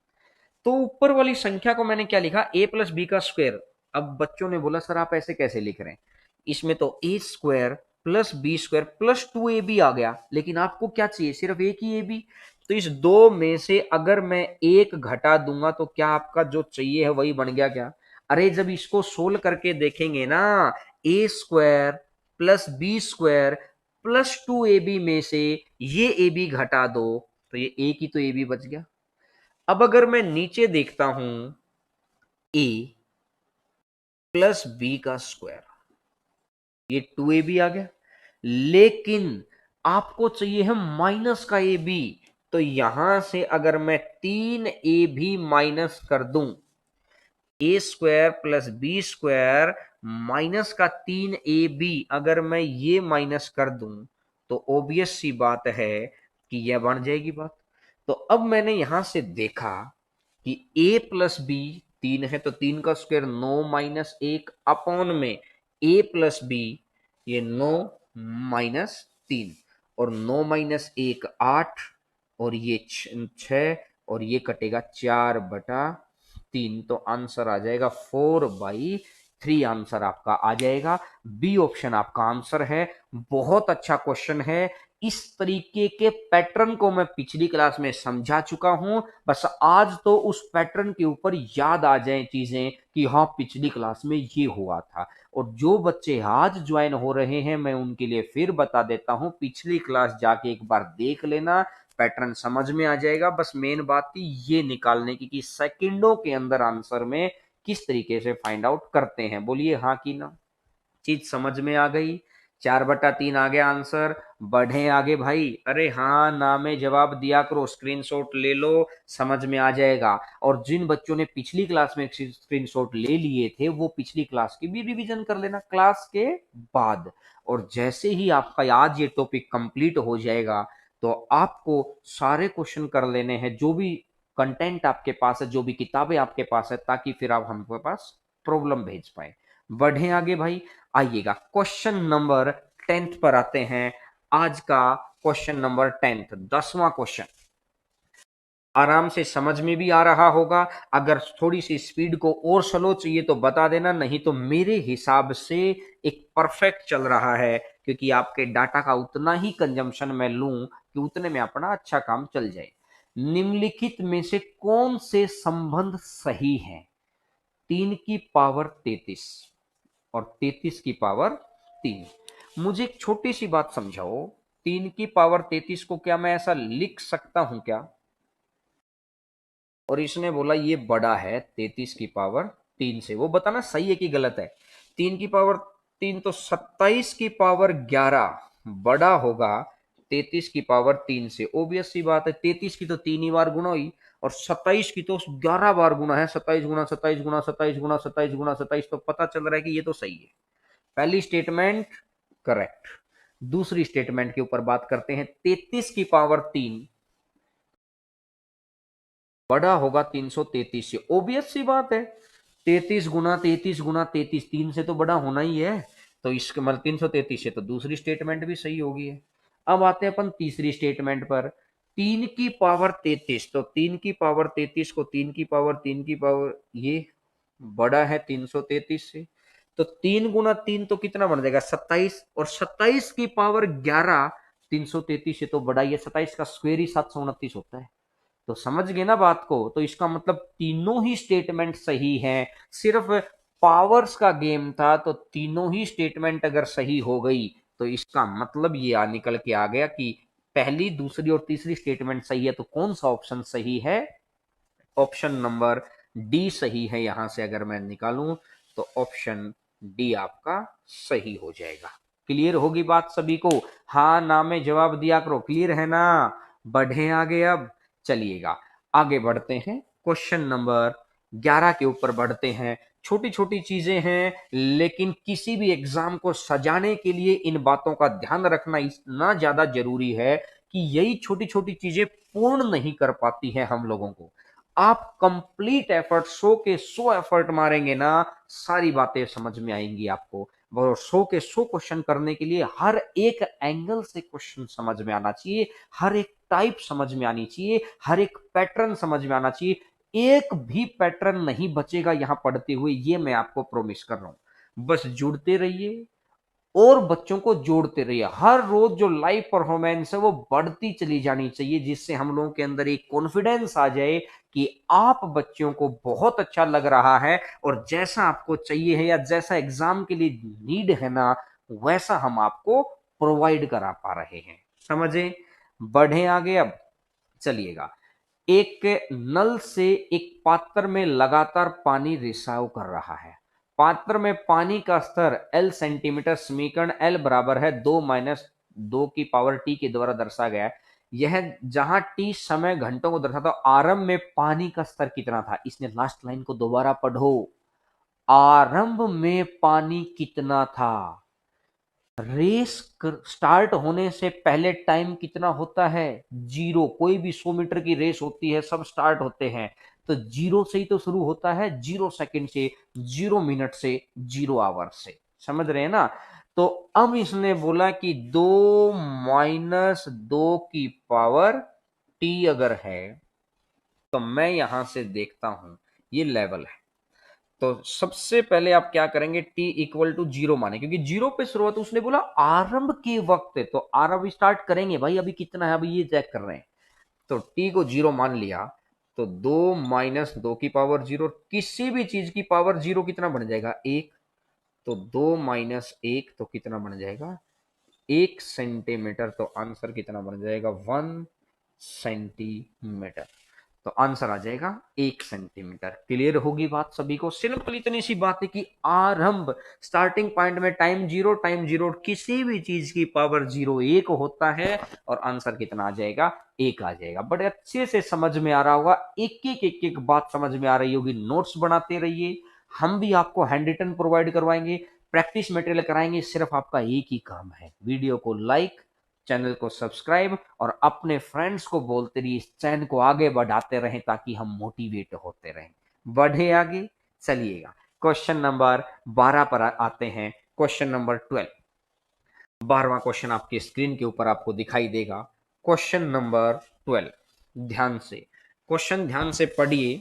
तो ऊपर वाली संख्या को मैंने क्या लिखा, ए प्लस बी का स्क्वायर। अब बच्चों ने बोला सर आप ऐसे कैसे लिख रहे हैं, इसमें तो A square plus B square plus 2ab आ गया, लेकिन आपको क्या चाहिए, सिर्फ एक ही ए बी। तो इस दो में से अगर मैं एक घटा दूंगा तो क्या आपका जो चाहिए है वही बन गया क्या। अरे जब इसको सोल्व करके देखेंगे ना, A square plus B square plus 2ab में से ये ए बी घटा दो तो ये एक ही तो ए बी बच गया। अब अगर मैं नीचे देखता हूं, ए प्लस बी का स्क्वायर, ये 2ab आ गया, लेकिन आपको चाहिए है माइनस का ए बी। तो यहां से अगर मैं 3ab माइनस कर दूं A square plus B square minus का 3ab अगर मैं ये माइनस कर दूं तो ऑब्वियस सी बात है कि यह बन जाएगी बात। तो अब मैंने यहां से देखा कि a प्लस बी 3 है तो 3 का स्क्वायर 9 माइनस 1 अपॉन में a प्लस बी ये 9 माइनस 3 और 9 माइनस 1 8 और ये 6 और ये कटेगा 4/3 तो आंसर आ जाएगा 4/3 आंसर आपका आ जाएगा। बी ऑप्शन आपका आंसर है। बहुत अच्छा क्वेश्चन है। इस तरीके के पैटर्न को मैं पिछली क्लास में समझा चुका हूं, बस आज तो उस पैटर्न के ऊपर याद आ जाए चीजें कि हाँ पिछली क्लास में ये हुआ था। और जो बच्चे आज ज्वाइन हो रहे हैं मैं उनके लिए फिर बता देता हूं, पिछली क्लास जाके एक बार देख लेना, पैटर्न समझ में आ जाएगा। बस मेन बात थी ये निकालने की कि सेकंडों के अंदर आंसर में किस तरीके से फाइंड आउट करते हैं। बोलिए हाँ कि ना, चीज समझ में आ गई। 4/3 आ गया आंसर। बढ़े आगे भाई, अरे हाँ ना में जवाब दिया करो, स्क्रीनशॉट ले लो, समझ में आ जाएगा। और जिन बच्चों ने पिछली क्लास में स्क्रीनशॉट ले लिए थे वो पिछली क्लास की भी रिवीजन कर लेना क्लास के बाद। और जैसे ही आपका आज ये टॉपिक कंप्लीट हो जाएगा तो आपको सारे क्वेश्चन कर लेने हैं, जो भी कंटेंट आपके पास है, जो भी किताबें आपके पास है, ताकि फिर आप हमके पास प्रॉब्लम भेज पाए। बढ़े आगे भाई, आइएगा क्वेश्चन नंबर 10 पर आते हैं। आज का क्वेश्चन नंबर 10, 10वां क्वेश्चन। आराम से समझ में भी आ रहा होगा। अगर थोड़ी सी स्पीड को और स्लो चाहिए तो बता देना, नहीं तो मेरे हिसाब से एक परफेक्ट चल रहा है, क्योंकि आपके डाटा का उतना ही कंजम्पशन मैं लूं कि उतने में अपना अच्छा काम चल जाए। निम्नलिखित में से कौन से संबंध सही हैं? 3 की पावर 33 और 33 की पावर 3। मुझे एक छोटी सी बात समझाओ, 3 की पावर 33 को क्या मैं ऐसा लिख सकता हूं क्या? और इसने बोला ये बड़ा है 33 की पावर 3 से, वो बताना सही है कि गलत है। 3 की पावर 3 तो 27 की पावर 11 बड़ा होगा 33 की पावर 3 से। ओबियस सी बात है, 33 की तो 3 ही बार गुना हुई और 27 की तो 11 बार गुना है। 27 गुना 27 गुना 27 गुना 27 गुना 27, तो पता चल रहा है कि ये तो सही है। पहली स्टेटमेंट करेक्ट। दूसरी स्टेटमेंट के ऊपर बात करते हैं। 33 की पावर 3 बड़ा होगा 333 से। ओबियस सी बात है, 33 गुना 33 गुना 33 3 से तो बड़ा होना ही है। तो इसके मतलब 333 से तो दूसरी स्टेटमेंट भी सही होगी है। अब आते हैं अपन तीसरी स्टेटमेंट पर। 3 की पावर 33, तो 3 की पावर 33 को 3 की पावर ये बड़ा है 333 से। तो 3 गुना 3 तो कितना बन जाएगा 27, और 27 की पावर 11 333 से तो बड़ा ही है। 27 का स्क्वायर ही 729 होता है। तो समझ गए ना बात को? तो इसका मतलब तीनों ही स्टेटमेंट सही हैं। सिर्फ पावर्स का गेम था, तो तीनों ही स्टेटमेंट अगर सही हो गई तो इसका मतलब ये निकल के आ गया कि पहली, दूसरी और तीसरी स्टेटमेंट सही है। तो कौन सा ऑप्शन सही है? ऑप्शन नंबर डी सही है। यहां से अगर मैं निकालूं तो ऑप्शन डी आपका सही हो जाएगा। क्लियर होगी बात सभी को? हाँ ना में जवाब दिया करो। क्लियर है ना? बढ़े आगे अब। चलिएगा आगे बढ़ते हैं, क्वेश्चन नंबर 11 के ऊपर बढ़ते हैं। छोटी छोटी चीजें हैं, लेकिन किसी भी एग्जाम को सजाने के लिए इन बातों का ध्यान रखना इतना ज्यादा जरूरी है कि यही छोटी छोटी चीजें पूर्ण नहीं कर पाती हैं हम लोगों को। आप कंप्लीट एफर्ट, 100 के 100 एफर्ट मारेंगे ना, सारी बातें समझ में आएंगी आपको। और 100 के 100 क्वेश्चन करने के लिए हर एक एंगल से क्वेश्चन समझ में आना चाहिए, हर एक टाइप समझ में आनी चाहिए, हर एक पैटर्न समझ में आना चाहिए। एक भी पैटर्न नहीं बचेगा यहां पढ़ते हुए, ये मैं आपको प्रॉमिस कर रहा हूं। बस जुड़ते रहिए और बच्चों को जोड़ते रहिए। हर रोज जो लाइव परफॉर्मेंस है वो बढ़ती चली जानी चाहिए, जिससे हम लोगों के अंदर एक कॉन्फिडेंस आ जाए कि आप बच्चों को बहुत अच्छा लग रहा है और जैसा आपको चाहिए है या जैसा एग्जाम के लिए नीड है ना, वैसा हम आपको प्रोवाइड करा पा रहे हैं। समझे? बढ़े आगे अब। चलिएगा, एक नल से एक पात्र में लगातार पानी रिसाव कर रहा है। पात्र में पानी का स्तर L सेंटीमीटर, समीकरण L बराबर है 2 - 2 की पावर T के द्वारा दर्शाया गया है। यह जहां टी समय घंटों को दर्शाता, तो आरंभ में पानी का स्तर कितना था, इसने लास्ट लाइन को दोबारा पढ़ो, आरंभ में पानी कितना था, रेस स्टार्ट होने से पहले टाइम कितना होता है, जीरो। कोई भी 100 मीटर की रेस होती है, सब स्टार्ट होते हैं तो जीरो से ही तो शुरू होता है, 0 सेकंड से, 0 मिनट से, 0 आवर से, समझ रहे हैं ना। तो अब इसने बोला कि 2 - 2 की पावर टी अगर है, तो मैं यहां से देखता हूं ये लेवल है। तो सबसे पहले आप क्या करेंगे, t इक्वल टू 0 माने, क्योंकि 0 पे शुरुआत, उसने बोला आरंभ के वक्त है, तो आरंभ स्टार्ट करेंगे भाई, अभी कितना है, अभी ये चेक कर रहे हैं। तो t को 0 मान लिया, तो 2 - 2 की पावर 0, किसी भी चीज की पावर 0 कितना बन जाएगा, 1। तो 2 - 1 तो कितना बन जाएगा, 1 सेंटीमीटर। तो आंसर कितना बन जाएगा, 1 सेंटीमीटर। तो आंसर आ जाएगा 1 सेंटीमीटर। क्लियर होगी बात सभी को। सिंपल इतनी सी बात है कि आरंभ, स्टार्टिंग पॉइंट में टाइम जीरो, किसी भी चीज की पावर 0 1 होता है, और आंसर कितना आ जाएगा, 1 आ जाएगा। बड़े अच्छे से समझ में आ रहा होगा, एक एक बात समझ में आ रही होगी, नोट्स बनाते रहिए। हम भी आपको हैंड रिटन प्रोवाइड करवाएंगे, प्रैक्टिस मटेरियल कराएंगे। सिर्फ आपका एक ही काम है, वीडियो को लाइक, चैनल को सब्सक्राइब, और अपने फ्रेंड्स को बोलते रहिए, इस चैनल को आगे बढ़ाते रहें, ताकि हम मोटिवेट होते रहें, बढ़े आगे। चलिएगा क्वेश्चन नंबर 12 पर आते हैं। क्वेश्चन नंबर 12, 12वां क्वेश्चन आपके स्क्रीन के ऊपर आपको दिखाई देगा। क्वेश्चन नंबर 12, ध्यान से, क्वेश्चन ध्यान से पढ़िए।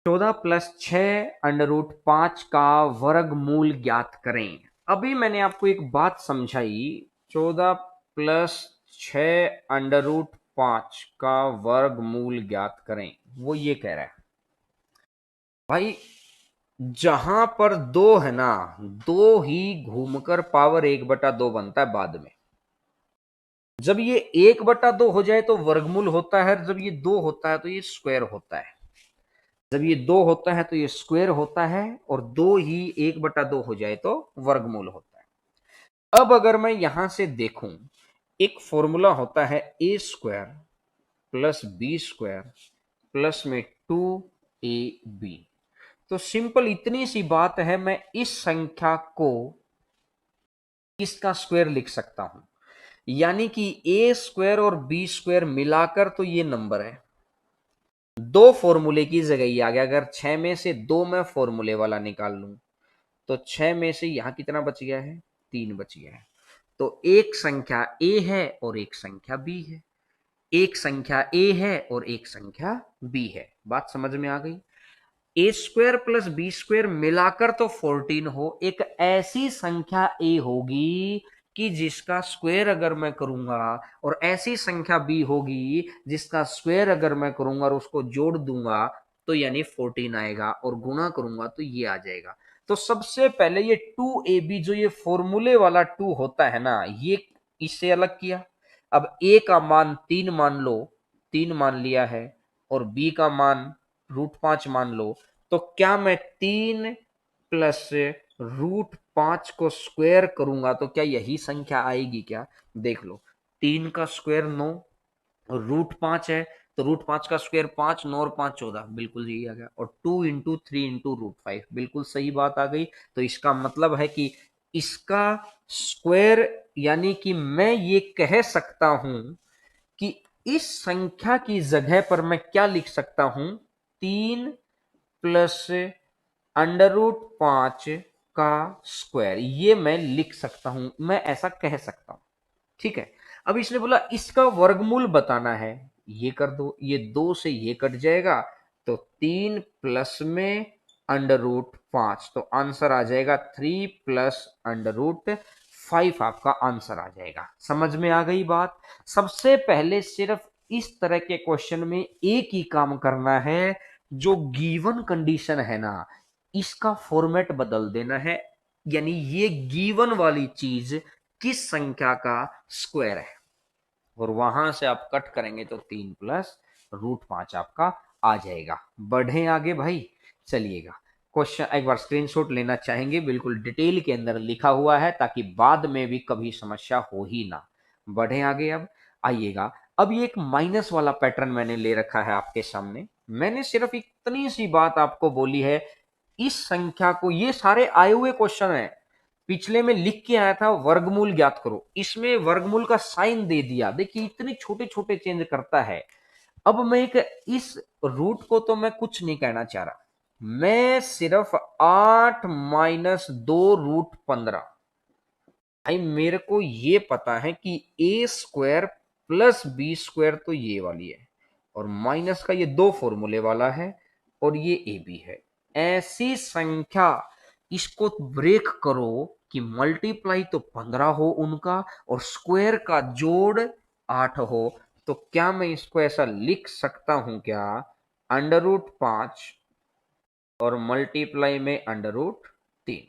14 + 6 √5 का वर्गमूल ज्ञात करें। अभी मैंने आपको एक बात समझाई, 14 + 6 √5 का वर्गमूल ज्ञात करें, वो ये कह रहा है भाई, जहां पर दो है ना, दो ही घूमकर पावर 1/2 बनता है बाद में। जब ये 1/2 हो जाए तो वर्गमूल होता है, जब ये 2 होता है तो ये स्क्वायर होता है। जब ये 2 होता है तो ये स्क्वायर होता है, और 2 ही 1/2 हो जाए तो वर्गमूल होता है। अब अगर मैं यहां से देखूं, एक फॉर्मूला होता है a² + b² प्लस में 2ab। तो सिंपल इतनी सी बात है, मैं इस संख्या को इसका स्क्वायर लिख सकता हूं, यानी कि a² और b² मिलाकर तो ये नंबर है। दो फॉर्मूले की जगह ये आ गया। अगर 6 में से 2 मैं फॉर्मूले वाला निकाल लूं, तो 6 में से यहां कितना बच गया है, 3 बच गया है। तो एक संख्या a है और एक संख्या b है, एक संख्या a है और एक संख्या b है। बात समझ में आ गई। a² + b² मिलाकर तो 14 हो, एक ऐसी संख्या a होगी कि जिसका स्क्वायर अगर मैं करूंगा, और ऐसी संख्या b होगी जिसका स्क्वायर अगर मैं करूंगा और उसको जोड़ दूंगा, तो यानी 14 आएगा, और गुणा करूंगा तो ये आ जाएगा। तो सबसे पहले ये 2ab, जो ये फॉर्मूले वाला 2 होता है ना, ये इससे अलग किया। अब a का मान 3 मान लो, 3 मान लिया है, और b का मान √5 मान लो। तो क्या मैं 3 प्लस √5 को स्क्वायर करूंगा तो क्या यही संख्या आएगी क्या, देख लो। 3 का स्क्वायर 9, √5 है, तो √5 का स्क्वायर 5, 9 और 5 14, बिल्कुल यही आ गया। और 2 इंटू 3 इंटू √5, बिल्कुल सही बात आ गई। तो इसका मतलब है कि इसका स्क्वायर, यानी कि मैं ये कह सकता हूं कि इस संख्या की जगह पर मैं क्या लिख सकता हूं, 3 प्लस √5 का स्क्वायर, ये मैं लिख सकता हूं, मैं ऐसा कह सकता हूं। ठीक है। अब इसने बोला इसका वर्गमूल बताना है, ये कर दो, ये 2 से ये कट जाएगा, तो 3 प्लस में √5, तो आंसर आ जाएगा 3 प्लस √5, आपका आंसर आ जाएगा। समझ में आ गई बात। सबसे पहले सिर्फ इस तरह के क्वेश्चन में एक ही काम करना है, जो गिवन कंडीशन है ना, इसका फॉर्मेट बदल देना है, यानी ये गिवन वाली चीज किस संख्या का स्क्वायर है, और वहां से आप कट करेंगे तो 3 प्लस √5 आपका आ जाएगा। बढ़े आगे भाई, चलिएगा। क्वेश्चन एक बार स्क्रीनशॉट लेना चाहेंगे, बिल्कुल डिटेल के अंदर लिखा हुआ है, ताकि बाद में भी कभी समस्या हो ही ना। बढ़े आगे। अब आइएगा, अब ये एक माइनस वाला पैटर्न मैंने ले रखा है आपके सामने। मैंने सिर्फ इतनी सी बात आपको बोली है, इस संख्या को, ये सारे आए हुए क्वेश्चन है, पिछले में लिख के आया था वर्गमूल ज्ञात करो, इसमें वर्गमूल का साइन दे दिया। देखिए इतने छोटे छोटे चेंज करता है। अब मैं एक, इस रूट को तो मैं कुछ नहीं कहना चाह रहा, मैं सिर्फ 8 - 2 √15, भाई मेरे को ये पता है कि a² + b² तो ये वाली है, और माइनस का ये 2 फॉर्मूले वाला है, और ये ए बी है। ऐसी संख्या, इसको ब्रेक करो कि मल्टीप्लाई तो 15 हो उनका, और स्क्वायर का जोड़ 8 हो। तो क्या मैं इसको ऐसा लिख सकता हूं क्या, √5 और मल्टीप्लाई में √3,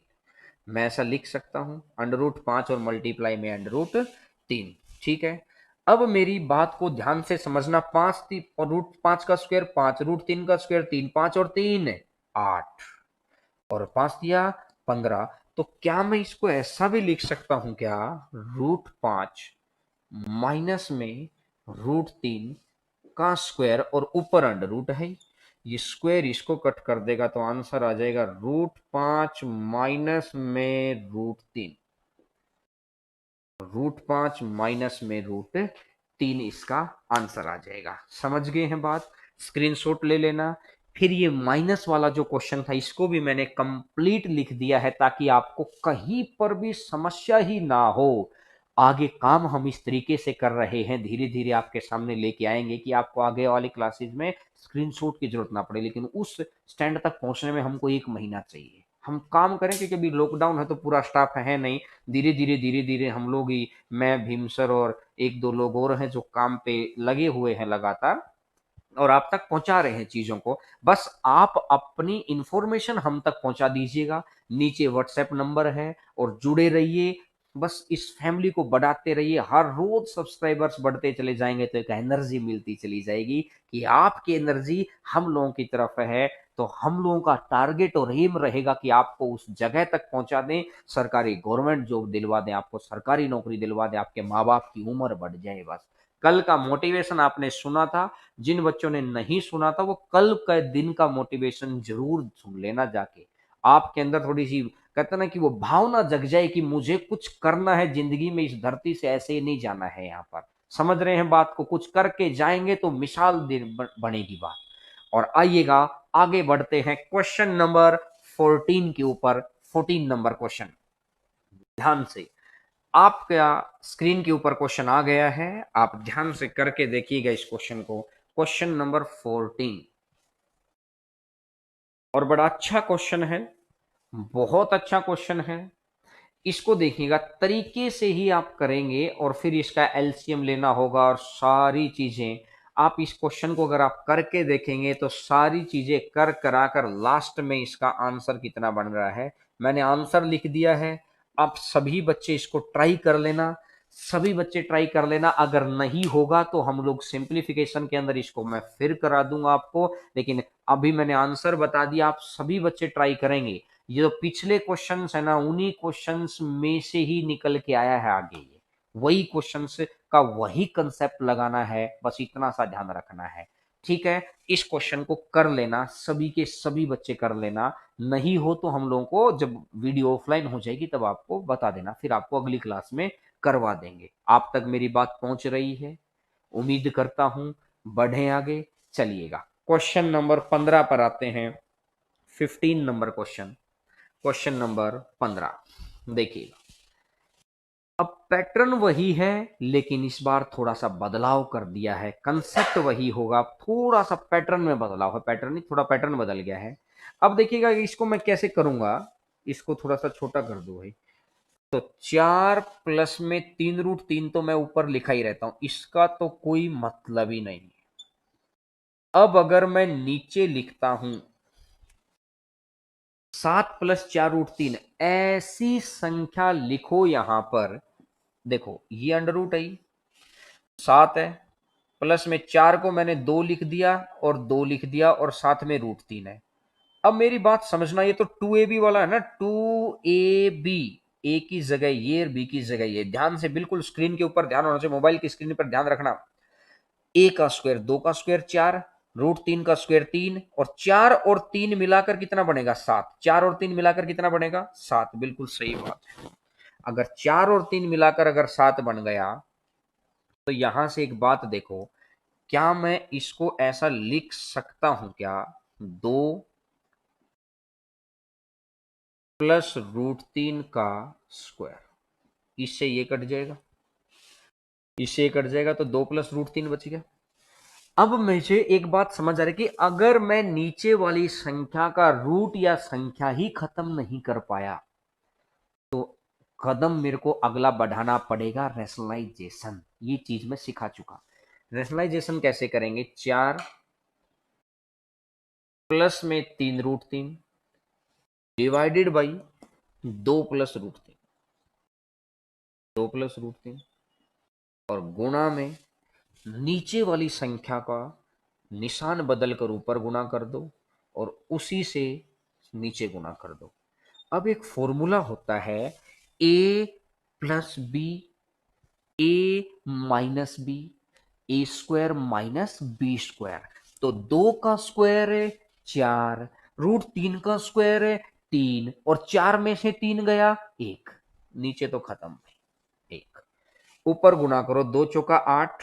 मैं ऐसा लिख सकता हूं, √5 और मल्टीप्लाई में √3। ठीक है, अब मेरी बात को ध्यान से समझना। 5 का स्क्वायर 5, √3 का स्क्वायर 3, 5 और 3 8, और 5 दिया 15। तो क्या मैं इसको ऐसा भी लिख सकता हूं क्या, √5 माइनस में √3 का स्क्वायर, और ऊपर अंडर रूट है, ये स्क्वायर इसको कट कर देगा तो आंसर आ जाएगा √5 माइनस में √3, √5 माइनस में √3 इसका आंसर आ जाएगा। समझ गए हैं बात, स्क्रीनशॉट ले लेना। फिर ये माइनस वाला जो क्वेश्चन था, इसको भी मैंने कंप्लीट लिख दिया है ताकि आपको कहीं पर भी समस्या ही ना हो। आगे काम हम इस तरीके से कर रहे हैं, धीरे धीरे आपके सामने लेके आएंगे कि आपको आगे वाली क्लासेस में स्क्रीनशॉट की जरूरत ना पड़े, लेकिन उस स्टैंड तक पहुंचने में हमको 1 महीना चाहिए। हम काम करें क्योंकि अभी लॉकडाउन है तो पूरा स्टाफ है नहीं, धीरे धीरे हम लोग ही, मैं, भीमसर और 1 2 लोग और हैं जो काम पे लगे हुए हैं लगातार, और आप तक पहुंचा रहे हैं चीजों को। बस आप अपनी इंफॉर्मेशन हम तक पहुंचा दीजिएगा। नीचे व्हाट्सएप नंबर है, और जुड़े रहिए। बस इस फैमिली को बढ़ाते रहिए, हर रोज सब्सक्राइबर्स बढ़ते चले जाएंगे तो एक एनर्जी मिलती चली जाएगी कि आपकी एनर्जी हम लोगों की तरफ है। तो हम लोगों का टारगेट और एम रहेगा कि आपको उस जगह तक पहुंचा दें, सरकारी गवर्नमेंट जॉब दिलवा दें, आपको सरकारी नौकरी दिलवा दें, आपके माँ बाप की उम्र बढ़ जाए। बस कल का मोटिवेशन आपने सुना था, जिन बच्चों ने नहीं सुना था वो कल का दिन का मोटिवेशन जरूर सुन लेना जाके। आपके अंदर थोड़ी सी, कहते ना कि वो भावना जग जाए कि मुझे कुछ करना है जिंदगी में, इस धरती से ऐसे ही नहीं जाना है। यहाँ पर समझ रहे हैं बात को, कुछ करके जाएंगे तो मिसाल बनेगी बात। और आइएगा आगे बढ़ते हैं क्वेश्चन नंबर 14 के ऊपर। 14 नंबर क्वेश्चन, ध्यान से, आपका स्क्रीन के ऊपर क्वेश्चन आ गया है, आप ध्यान से करके देखिएगा इस क्वेश्चन को। क्वेश्चन नंबर 14, और बड़ा अच्छा क्वेश्चन है, बहुत अच्छा क्वेश्चन है। इसको देखिएगा, तरीके से ही आप करेंगे और फिर इसका एलसीएम लेना होगा, और सारी चीजें आप इस क्वेश्चन को अगर आप करके देखेंगे तो सारी चीजें कर करा कर लास्ट में इसका आंसर कितना बन रहा है मैंने आंसर लिख दिया है। आप सभी बच्चे इसको ट्राई कर लेना, सभी बच्चे ट्राई कर लेना। अगर नहीं होगा तो हम लोग सिंप्लीफिकेशन के अंदर इसको मैं फिर करा दूंगा आपको, लेकिन अभी मैंने आंसर बता दिया, आप सभी बच्चे ट्राई करेंगे। ये जो पिछले क्वेश्चंस है ना, उन्हीं क्वेश्चंस में से ही निकल के आया है आगे, ये वही क्वेश्चंस का वही कंसेप्ट लगाना है, बस इतना सा ध्यान रखना है। ठीक है, इस क्वेश्चन को कर लेना, सभी के सभी बच्चे कर लेना। नहीं हो तो हम लोगों को जब वीडियो ऑफलाइन हो जाएगी तब आपको बता देना, फिर आपको अगली क्लास में करवा देंगे। आप तक मेरी बात पहुंच रही है, उम्मीद करता हूं। बढ़े आगे, चलिएगा क्वेश्चन नंबर 15 पर आते हैं। 15 नंबर क्वेश्चन, क्वेश्चन नंबर 15 देखिएगा। अब पैटर्न वही है, लेकिन इस बार थोड़ा सा बदलाव कर दिया है। कंसेप्ट वही होगा, थोड़ा सा पैटर्न में बदलाव है, पैटर्न नहीं, थोड़ा पैटर्न बदल गया है। अब देखिएगा इसको मैं कैसे करूंगा, इसको थोड़ा सा छोटा कर दो भाई। तो 4 + 3 √3 तो मैं ऊपर लिखा ही रहता हूं, इसका तो कोई मतलब ही नहीं। अब अगर मैं नीचे लिखता हूं 7 + 4 √3, ऐसी संख्या लिखो यहां पर। देखो ये अंडर रूट है, 7 है, प्लस में 4 को मैंने 2 लिख दिया और 2 लिख दिया, और साथ में √3 है। अब मेरी बात समझना, ये तो 2ab वाला है ना, 2ab, ए की जगह ये और बी की जगह ये, ध्यान से, बिल्कुल स्क्रीन के ऊपर ध्यान होना चाहिए, मोबाइल की स्क्रीन पर ध्यान रखना। ए का स्क्वायर 2 का स्क्वायर 4, √3 का स्क्वायर 3, और 4 और 3 मिलाकर कितना बनेगा 7, 4 और 3 मिलाकर कितना बनेगा 7, बिल्कुल सही बात है। अगर 4 और 3 मिलाकर अगर 7 बन गया तो यहां से एक बात देखो, क्या मैं इसको ऐसा लिख सकता हूं क्या, 2 प्लस √3 का स्क्वायर, इससे ये कट जाएगा, इससे ये कट जाएगा, तो 2 प्लस √3 बच गया। अब मुझे एक बात समझ आ रही है कि अगर मैं नीचे वाली संख्या का रूट या संख्या ही खत्म नहीं कर पाया तो कदम मेरे को अगला बढ़ाना पड़ेगा, रैशनलाइजेशन। ये चीज मैं सिखा चुका। रैशनलाइजेशन कैसे करेंगे, 4 प्लस में 3√3 डिवाइडेड बाई 2 प्लस √3, 2 प्लस √3, और गुणा में नीचे वाली संख्या का निशान बदल कर ऊपर गुणा कर दो और उसी से नीचे गुणा कर दो। अब एक फॉर्मूला होता है ए प्लस बी, ए माइनस बी, ए स्क्वायर माइनस बी स्क्वायर। तो 2 का स्क्वायर है 4, √3 का स्क्वायर है 3, और 4 में से 3 गया 1, नीचे तो खत्म 1, ऊपर गुणा करो, 2 चौका 8,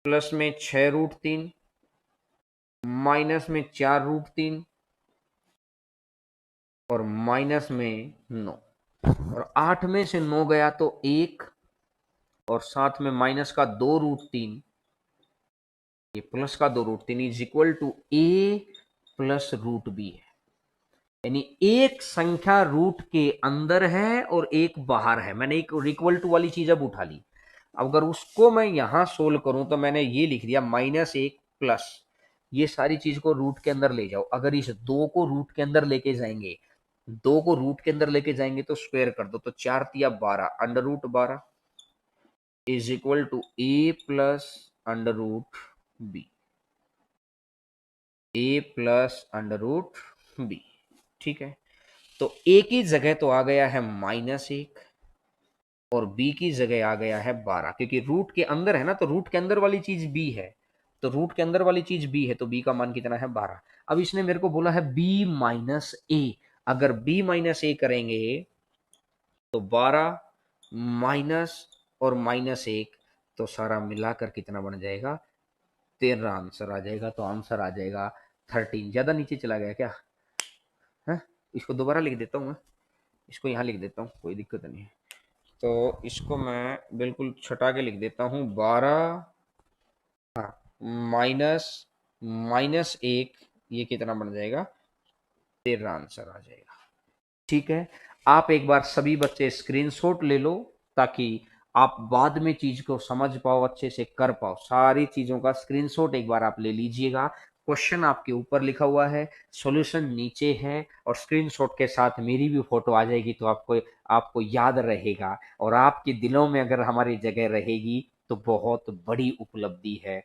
प्लस में 6 √3, माइनस में 4 √3, और माइनस में 9, और 8 में से 9 गया तो 1, और साथ में माइनस का 2 √3, ये प्लस का 2 √3 is equal to A plus √b है। यानी एक संख्या रूट के अंदर है और एक बाहर है। मैंने एक इक्वल टू वाली चीज अब उठा ली। अगर उसको मैं यहां सोल्व करूं तो मैंने ये लिख दिया -1 प्लस, ये सारी चीज को रूट के अंदर ले जाओ। अगर इस 2 को रूट के अंदर लेके जाएंगे, 2 को रूट के अंदर लेके जाएंगे तो स्क्वायर कर दो, तो 4 तिया 12, √12 is equal to A plus √b, A plus √b। ठीक है, तो ए की जगह तो आ गया है -1 और बी की जगह आ गया है 12, क्योंकि रूट के अंदर है ना, तो रूट के अंदर वाली चीज बी है, तो रूट के अंदर वाली चीज बी है, तो बी का मान कितना है 12। अब इसने मेरे को बोला है बी माइनस ए, अगर बी माइनस ए करेंगे तो 12 माइनस और -1, तो सारा मिलाकर कितना बन जाएगा 13 आंसर आ जाएगा। तो आंसर आ जाएगा 13। ज्यादा नीचे चला गया क्या है, इसको दोबारा लिख देता हूँ मैं, इसको यहाँ लिख देता हूँ, कोई दिक्कत नहीं है। तो इसको मैं बिल्कुल छटा के लिख देता हूँ, 12 माइनस -1, ये कितना बन जाएगा 13 आंसर आ जाएगा। ठीक है, आप एक बार सभी बच्चे स्क्रीनशॉट ले लो ताकि आप बाद में चीज को समझ पाओ, अच्छे से कर पाओ। सारी चीजों का स्क्रीनशॉट एक बार आप ले लीजिएगा। क्वेश्चन आपके ऊपर लिखा हुआ है, सॉल्यूशन नीचे है, और स्क्रीनशॉट के साथ मेरी भी फोटो आ जाएगी, तो आपको आपको याद रहेगा, और आपके दिलों में अगर हमारी जगह रहेगी तो बहुत बड़ी उपलब्धि है।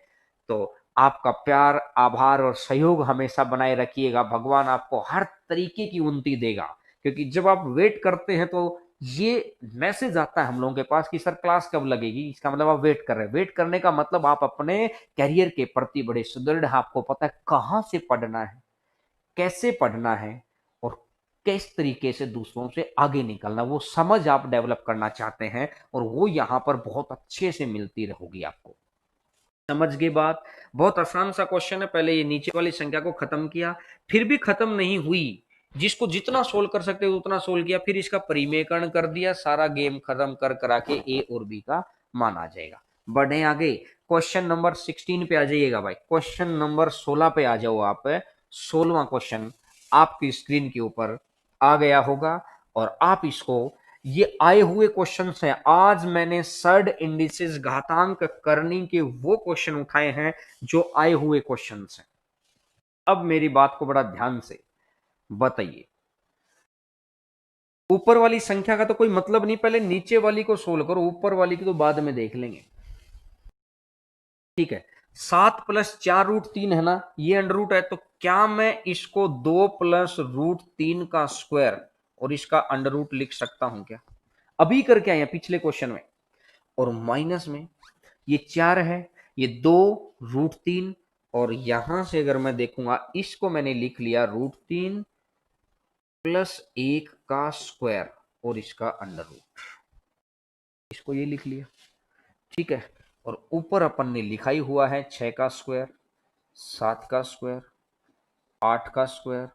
तो आपका प्यार, आभार और सहयोग हमेशा बनाए रखिएगा। भगवान आपको हर तरीके की उन्नति देगा, क्योंकि जब आप वेट करते हैं तो ये मैसेज आता है हम लोगों के पास कि सर क्लास कब लगेगी, इसका मतलब आप वेट कर रहे हैं। वेट करने का मतलब आप अपने करियर के प्रति बड़े सुदृढ़ हैं, आपको पता है कहां से पढ़ना है, कैसे पढ़ना है, और किस तरीके से दूसरों से आगे निकलना, वो समझ आप डेवलप करना चाहते हैं, और वो यहां पर बहुत अच्छे से मिलती रहेगी आपको। समझ गए बात? बहुत आसान सा क्वेश्चन है। पहले ये नीचे वाली संख्या को खत्म किया, फिर भी खत्म नहीं हुई, जिसको जितना सोल्व कर सकते हो उतना सोल्व किया, फिर इसका परिमेयकरण कर दिया, सारा गेम खत्म कर करा के ए और बी का मान आ जाएगा। बढ़े आगे, क्वेश्चन नंबर 16 पे आ जाइएगा भाई। क्वेश्चन नंबर 16 पे आ जाओ आप। 16वां क्वेश्चन आपकी स्क्रीन के ऊपर आ गया होगा, और आप इसको, ये आए हुए क्वेश्चन हैं। आज मैंने सर्ड इंडिसेस घातांक करने के वो क्वेश्चन उठाए हैं जो आए हुए क्वेश्चन हैं। अब मेरी बात को बड़ा ध्यान से बताइए। ऊपर वाली संख्या का तो कोई मतलब नहीं, पहले नीचे वाली को सोल्व करो, ऊपर वाली की तो बाद में देख लेंगे। ठीक है, 7 प्लस 4 √3 है ना, ये अंडर रूट है, तो क्या मैं इसको 2 प्लस √3 का स्क्वायर और इसका अंडर रूट लिख सकता हूं क्या? अभी करके आए हैं पिछले क्वेश्चन में। और माइनस में ये 4 है, ये 2 √3, और यहां से अगर मैं देखूंगा इसको मैंने लिख लिया √3 प्लस 1 का स्क्वायर और इसका अंडर रूट, इसको ये लिख लिया। ठीक है, और ऊपर अपन ने लिखा ही हुआ है 6 का स्क्वायर, 7 का स्क्वायर, 8 का स्क्वायर,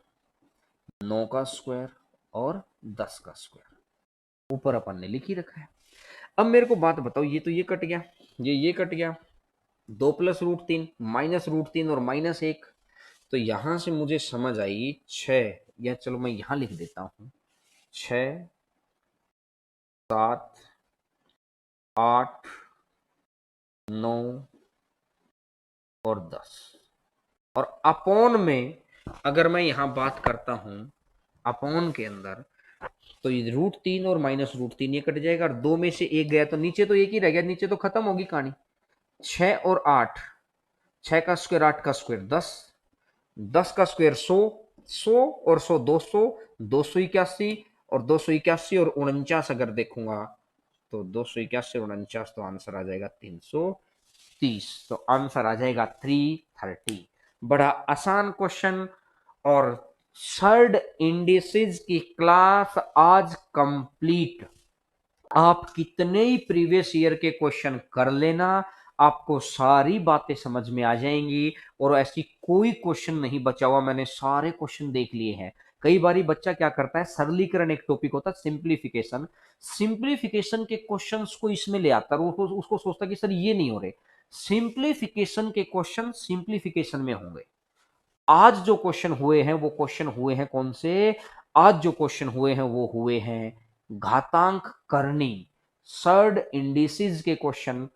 9 का स्क्वायर और 10 का स्क्वायर ऊपर अपन ने लिख ही रखा है। अब मेरे को बात बताओ, ये तो ये कट गया, ये कट गया, 2 प्लस √3 माइनस √3 और माइनस 1, तो यहां से मुझे समझ आई 6, या चलो मैं यहां लिख देता हूं 6, 7, 8, 9 और 10, और अपॉन में अगर मैं यहां बात करता हूं अपॉन के अंदर, तो ये √3 और माइनस √3 ये कट जाएगा, और 2 में से 1 गया तो नीचे तो एक ही रह गया, नीचे तो खत्म होगी कहानी। 6 और 8, 6 का स्क्वायर 8 का स्क्वायर 10, 10 का स्क्वायर 100, 100 और 100 200, 281, और 281 और 49 अगर देखूंगा तो 281 और 49, तो आंसर आ जाएगा 330, तो आंसर आ जाएगा 330। बड़ा आसान क्वेश्चन, और थर्ड इंडिसेस की क्लास आज कंप्लीट। आप कितने ही प्रीवियस ईयर के क्वेश्चन कर लेना, आपको सारी बातें समझ में आ जाएंगी, और ऐसी कोई क्वेश्चन नहीं बचा हुआ, मैंने सारे क्वेश्चन देख लिए हैं। कई बारी बच्चा क्या करता है, सरलीकरण एक टॉपिक होता है, सिंप्लीफिकेशन, सिंप्लीफिकेशन के क्वेश्चंस को इसमें ले आता है, उसको सोचता है कि सर ये नहीं हो रहे। सिंप्लीफिकेशन के क्वेश्चन सिंप्लीफिकेशन में होंगे। आज जो क्वेश्चन हुए हैं वो क्वेश्चन हुए हैं कौन से? आज जो क्वेश्चन हुए हैं वो हुए हैं घातांक करनी, थर्ड इंडिसेस के क्वेश्चन।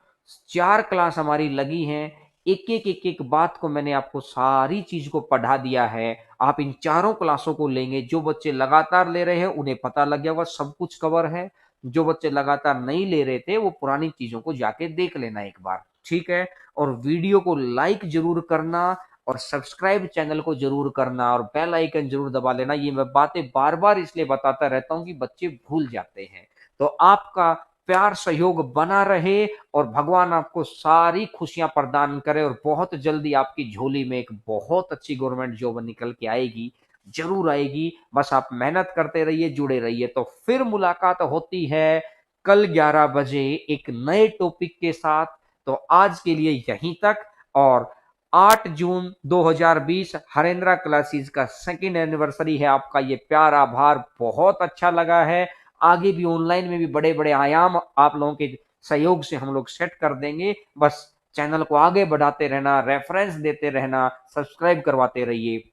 4 क्लास हमारी लगी हैं, एक एक बात को मैंने आपको सारी चीज को पढ़ा दिया है। आप इन चारों क्लासों को लेंगे, जो बच्चे लगातार ले रहे हैं उन्हें पता लग गया होगा सब कुछ कवर है, जो बच्चे लगातार नहीं ले रहे थे वो पुरानी चीजों को जाके देख लेना एक बार, ठीक है। और वीडियो को लाइक जरूर करना, और सब्सक्राइब चैनल को जरूर करना, और बेल आइकन जरूर दबा लेना। ये मैं बातें बार बार इसलिए बताता रहता हूं कि बच्चे भूल जाते हैं। तो आपका प्यार सहयोग बना रहे, और भगवान आपको सारी खुशियां प्रदान करे, और बहुत जल्दी आपकी झोली में एक बहुत अच्छी गवर्नमेंट जॉब निकल के आएगी, जरूर आएगी। बस आप मेहनत करते रहिए, जुड़े रहिए। तो फिर मुलाकात होती है कल 11 बजे एक नए टॉपिक के साथ। तो आज के लिए यहीं तक, और 8 जून 2020 हरेंद्रा क्लासेस का 2nd एनिवर्सरी है। आपका ये प्यार आभार बहुत अच्छा लगा है। आगे भी ऑनलाइन में भी बड़े बड़े आयाम आप लोगों के सहयोग से हम लोग सेट कर देंगे। बस चैनल को आगे बढ़ाते रहना, रेफरेंस देते रहना, सब्सक्राइब करवाते रहिए।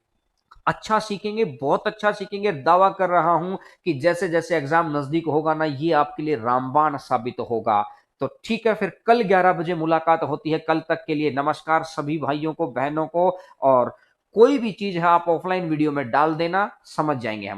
अच्छा सीखेंगे, बहुत अच्छा सीखेंगे। दावा कर रहा हूं कि जैसे जैसे एग्जाम नजदीक होगा ना, ये आपके लिए रामबाण साबित होगा। तो ठीक है, फिर कल 11 बजे मुलाकात होती है। कल तक के लिए नमस्कार सभी भाइयों को, बहनों को। और कोई भी चीज है आप ऑफलाइन वीडियो में डाल देना, समझ जाएंगे हम।